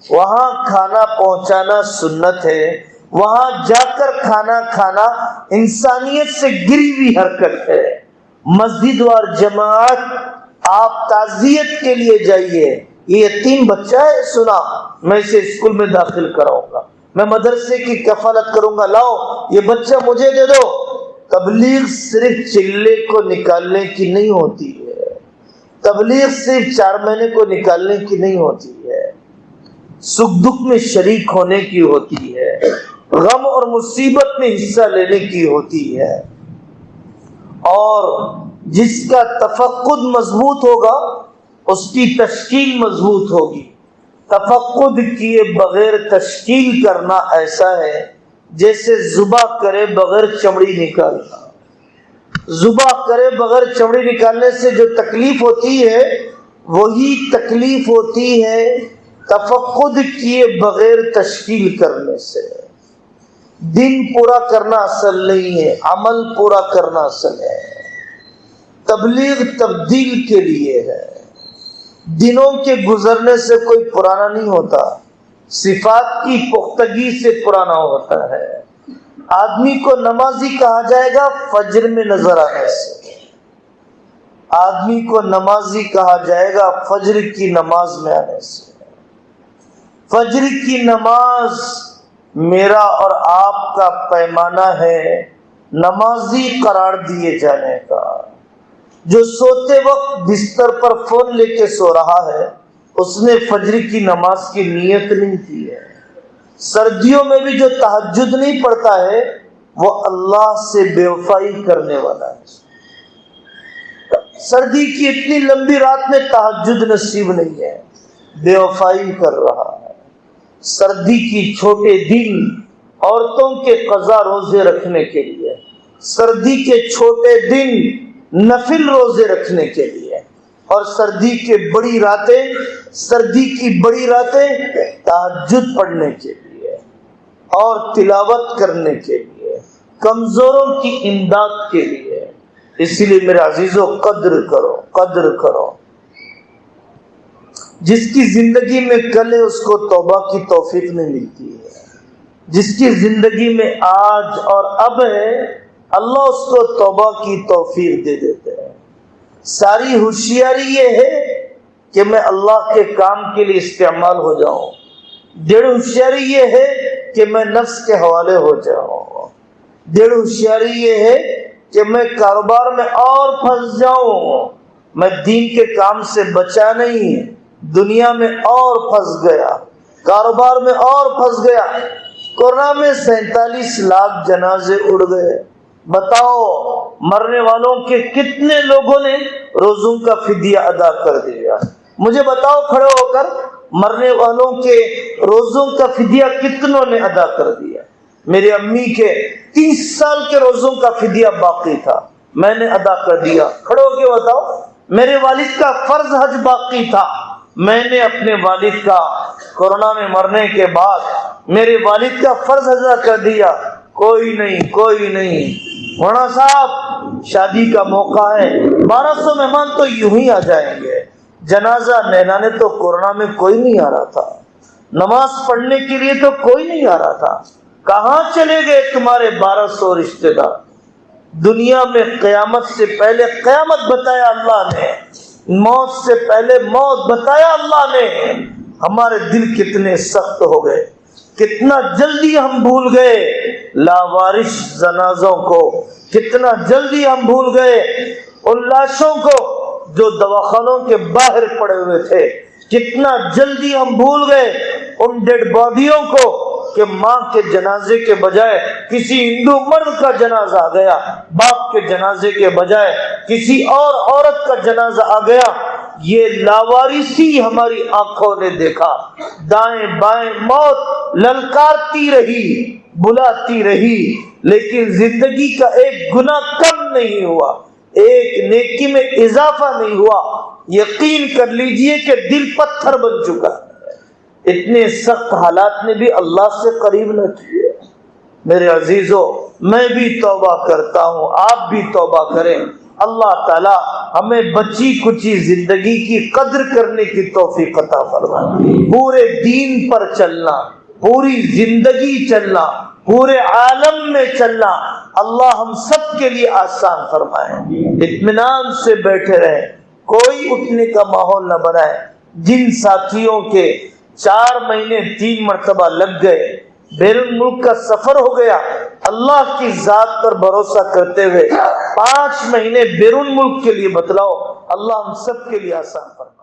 وہاں کھانا پہنچانا سنت ہے، وہاں جا کر کھانا کھانا انسانیت سے گری ہوئی حرکت ہے۔ مسجد اور جماعت آپ تعزیت کے لیے جائیے، یہ یتیم بچہ ہے، سنا میں اسے اسکول میں داخل کراؤں گا، میں مدرسے کی کفالت کروں گا، لاؤ یہ بچہ مجھے دے دو۔ تبلیغ صرف چلے کو نکالنے کی نہیں ہوتی ہے، تبلیغ صرف 4 مہینے کو نکالنے کی نہیں ہوتی ہے، سکھ دکھ میں شریک ہونے کی ہوتی ہے، غم اور مصیبت میں حصہ لینے کی ہوتی ہے۔ اور جس کا تفقد مضبوط ہوگا اس کی تشکیل مضبوط ہوگی۔ تفقد کیے بغیر تشکیل کرنا ایسا ہے جیسے ذبح کرے بغیر چمڑی نکالنا۔ ذبح کرے بغیر چمڑی نکالنے سے جو تکلیف ہوتی ہے وہی تکلیف ہوتی ہے تفقد کیے بغیر تشکیل کرنے سے۔ دن پورا کرنا اصل نہیں ہے، عمل پورا کرنا اصل ہے۔ تبلیغ تبدیل کے لیے ہے، دنوں کے گزرنے سے کوئی پرانا نہیں ہوتا، صفات کی پختگی سے پرانا ہوتا ہے۔ آدمی کو نمازی کہا جائے گا فجر میں نظر آنے سے، آدمی کو نمازی کہا جائے گا فجر کی نماز میں آنے سے۔ فجر کی نماز میرا اور آپ کا پیمانہ ہے نمازی قرار دیے جانے کا۔ جو سوتے وقت بستر پر فون لے کے سو رہا ہے اس نے فجر کی نماز کی نیت نہیں کی ہے۔ سردیوں میں بھی جو تہجد نہیں پڑھتا ہے وہ اللہ سے بے وفائی کرنے والا ہے۔ سردی کی اتنی لمبی رات میں تہجد نصیب نہیں ہے، بے وفائی کر رہا ہے۔ سردی کی چھوٹے دن عورتوں کے قضا روزے رکھنے کے لیے، سردی کے چھوٹے دن نفل روزے رکھنے کے لیے، اور سردی کی بڑی راتیں تہجد پڑھنے کے لیے اور تلاوت کرنے کے لیے، کمزوروں کی امداد کے لیے۔ اسی لیے میرے عزیزوں قدر کرو۔ جس کی زندگی میں کل ہے اس کو توبہ کی توفیق نہیں ملتی ہے، جس کی زندگی میں آج اور اب ہے اللہ اس کو توبہ کی توفیق دے دیتے ہیں۔ ساری ہوشیاری یہ ہے کہ میں اللہ کے کام کے لیے استعمال ہو جاؤں، ڈیڑھ ہوشیاری یہ ہے کہ میں نفس کے حوالے ہو جاؤں، ڈیڑھ ہوشیاری یہ ہے کہ میں کاروبار میں اور پھنس جاؤں، میں دین کے کام سے بچا نہیں، دنیا میں اور پھنس گیا، کاروبار میں اور پھنس گیا۔ کورونا میں 47 لاکھ جنازے اڑ گئے، بتاؤ مرنے والوں کے کتنے لوگوں نے روزوں کا فدیہ ادا کر دیا؟ مجھے بتاؤ کھڑے ہو کر، مرنے والوں کے روزوں کا فدیہ کتنوں نے ادا کر دیا؟ میری امی کے 30 سال کے روزوں کا فدیہ باقی تھا، میں نے ادا کر دیا۔ کھڑے ہو کے بتاؤ، میرے والد کا فرض حج باقی تھا، میں نے اپنے والد کا کورونا میں مرنے کے بعد میرے والد کا فرض ادا کر دیا۔ کوئی نہیں۔ مولانا صاحب شادی کا موقع ہے، 1200 مہمان تو یوں ہی آ جائیں گے، جنازہ نہلانے تو کورونا میں کوئی نہیں آ رہا تھا، نماز پڑھنے کے لیے تو کوئی نہیں آ رہا تھا، کہاں چلے گئے تمہارے 1200 رشتے دار؟ دنیا میں قیامت سے پہلے قیامت بتایا اللہ نے، موت سے پہلے موت بتایا اللہ نے، ہمارے دل کتنے سخت ہو گئے، کتنا جلدی ہم بھول گئے لاوارث جنازوں کو، کتنا جلدی ہم بھول گئے ان لاشوں کو جو دواخانوں کے باہر پڑے ہوئے تھے، کتنا جلدی ہم بھول گئے ان ڈیڈ باڈیوں کو کہ ماں کے جنازے کے بجائے کسی ہندو مرد کا جنازہ آ گیا، باپ کے جنازے کے بجائے کسی اور عورت کا جنازہ آ گیا۔ یہ لاوارثی ہماری آنکھوں نے دیکھا، دائیں بائیں موت للکارتی رہی، بلاتی رہی، لیکن زندگی کا ایک گناہ کم نہیں ہوا، ایک نیکی میں اضافہ نہیں ہوا۔ یقین کر لیجئے کہ دل پتھر بن چکا، اتنے سخت حالات نے بھی اللہ سے قریب نہ کیے۔ میرے عزیزو، میں بھی توبہ کرتا ہوں، آپ بھی توبہ کریں، اللہ تعالی ہمیں بچی کچی زندگی کی قدر کرنے کی توفیق عطا فرمائے، پورے دین پر چلنا، پوری زندگی چلنا، پورے عالم میں چلنا اللہ ہم سب کے لیے آسان فرمائے۔ اطمینان سے بیٹھے رہیں، کوئی اٹھنے کا ماحول نہ بنائے۔ جن ساتھیوں کے 4 مہینے 3 مرتبہ لگ گئے، بیرون ملک کا سفر ہو گیا، اللہ کی ذات پر بھروسہ کرتے ہوئے 5 مہینے بیرون ملک کے لیے بتلاؤ، اللہ ہم سب کے لیے آسان فرمائے۔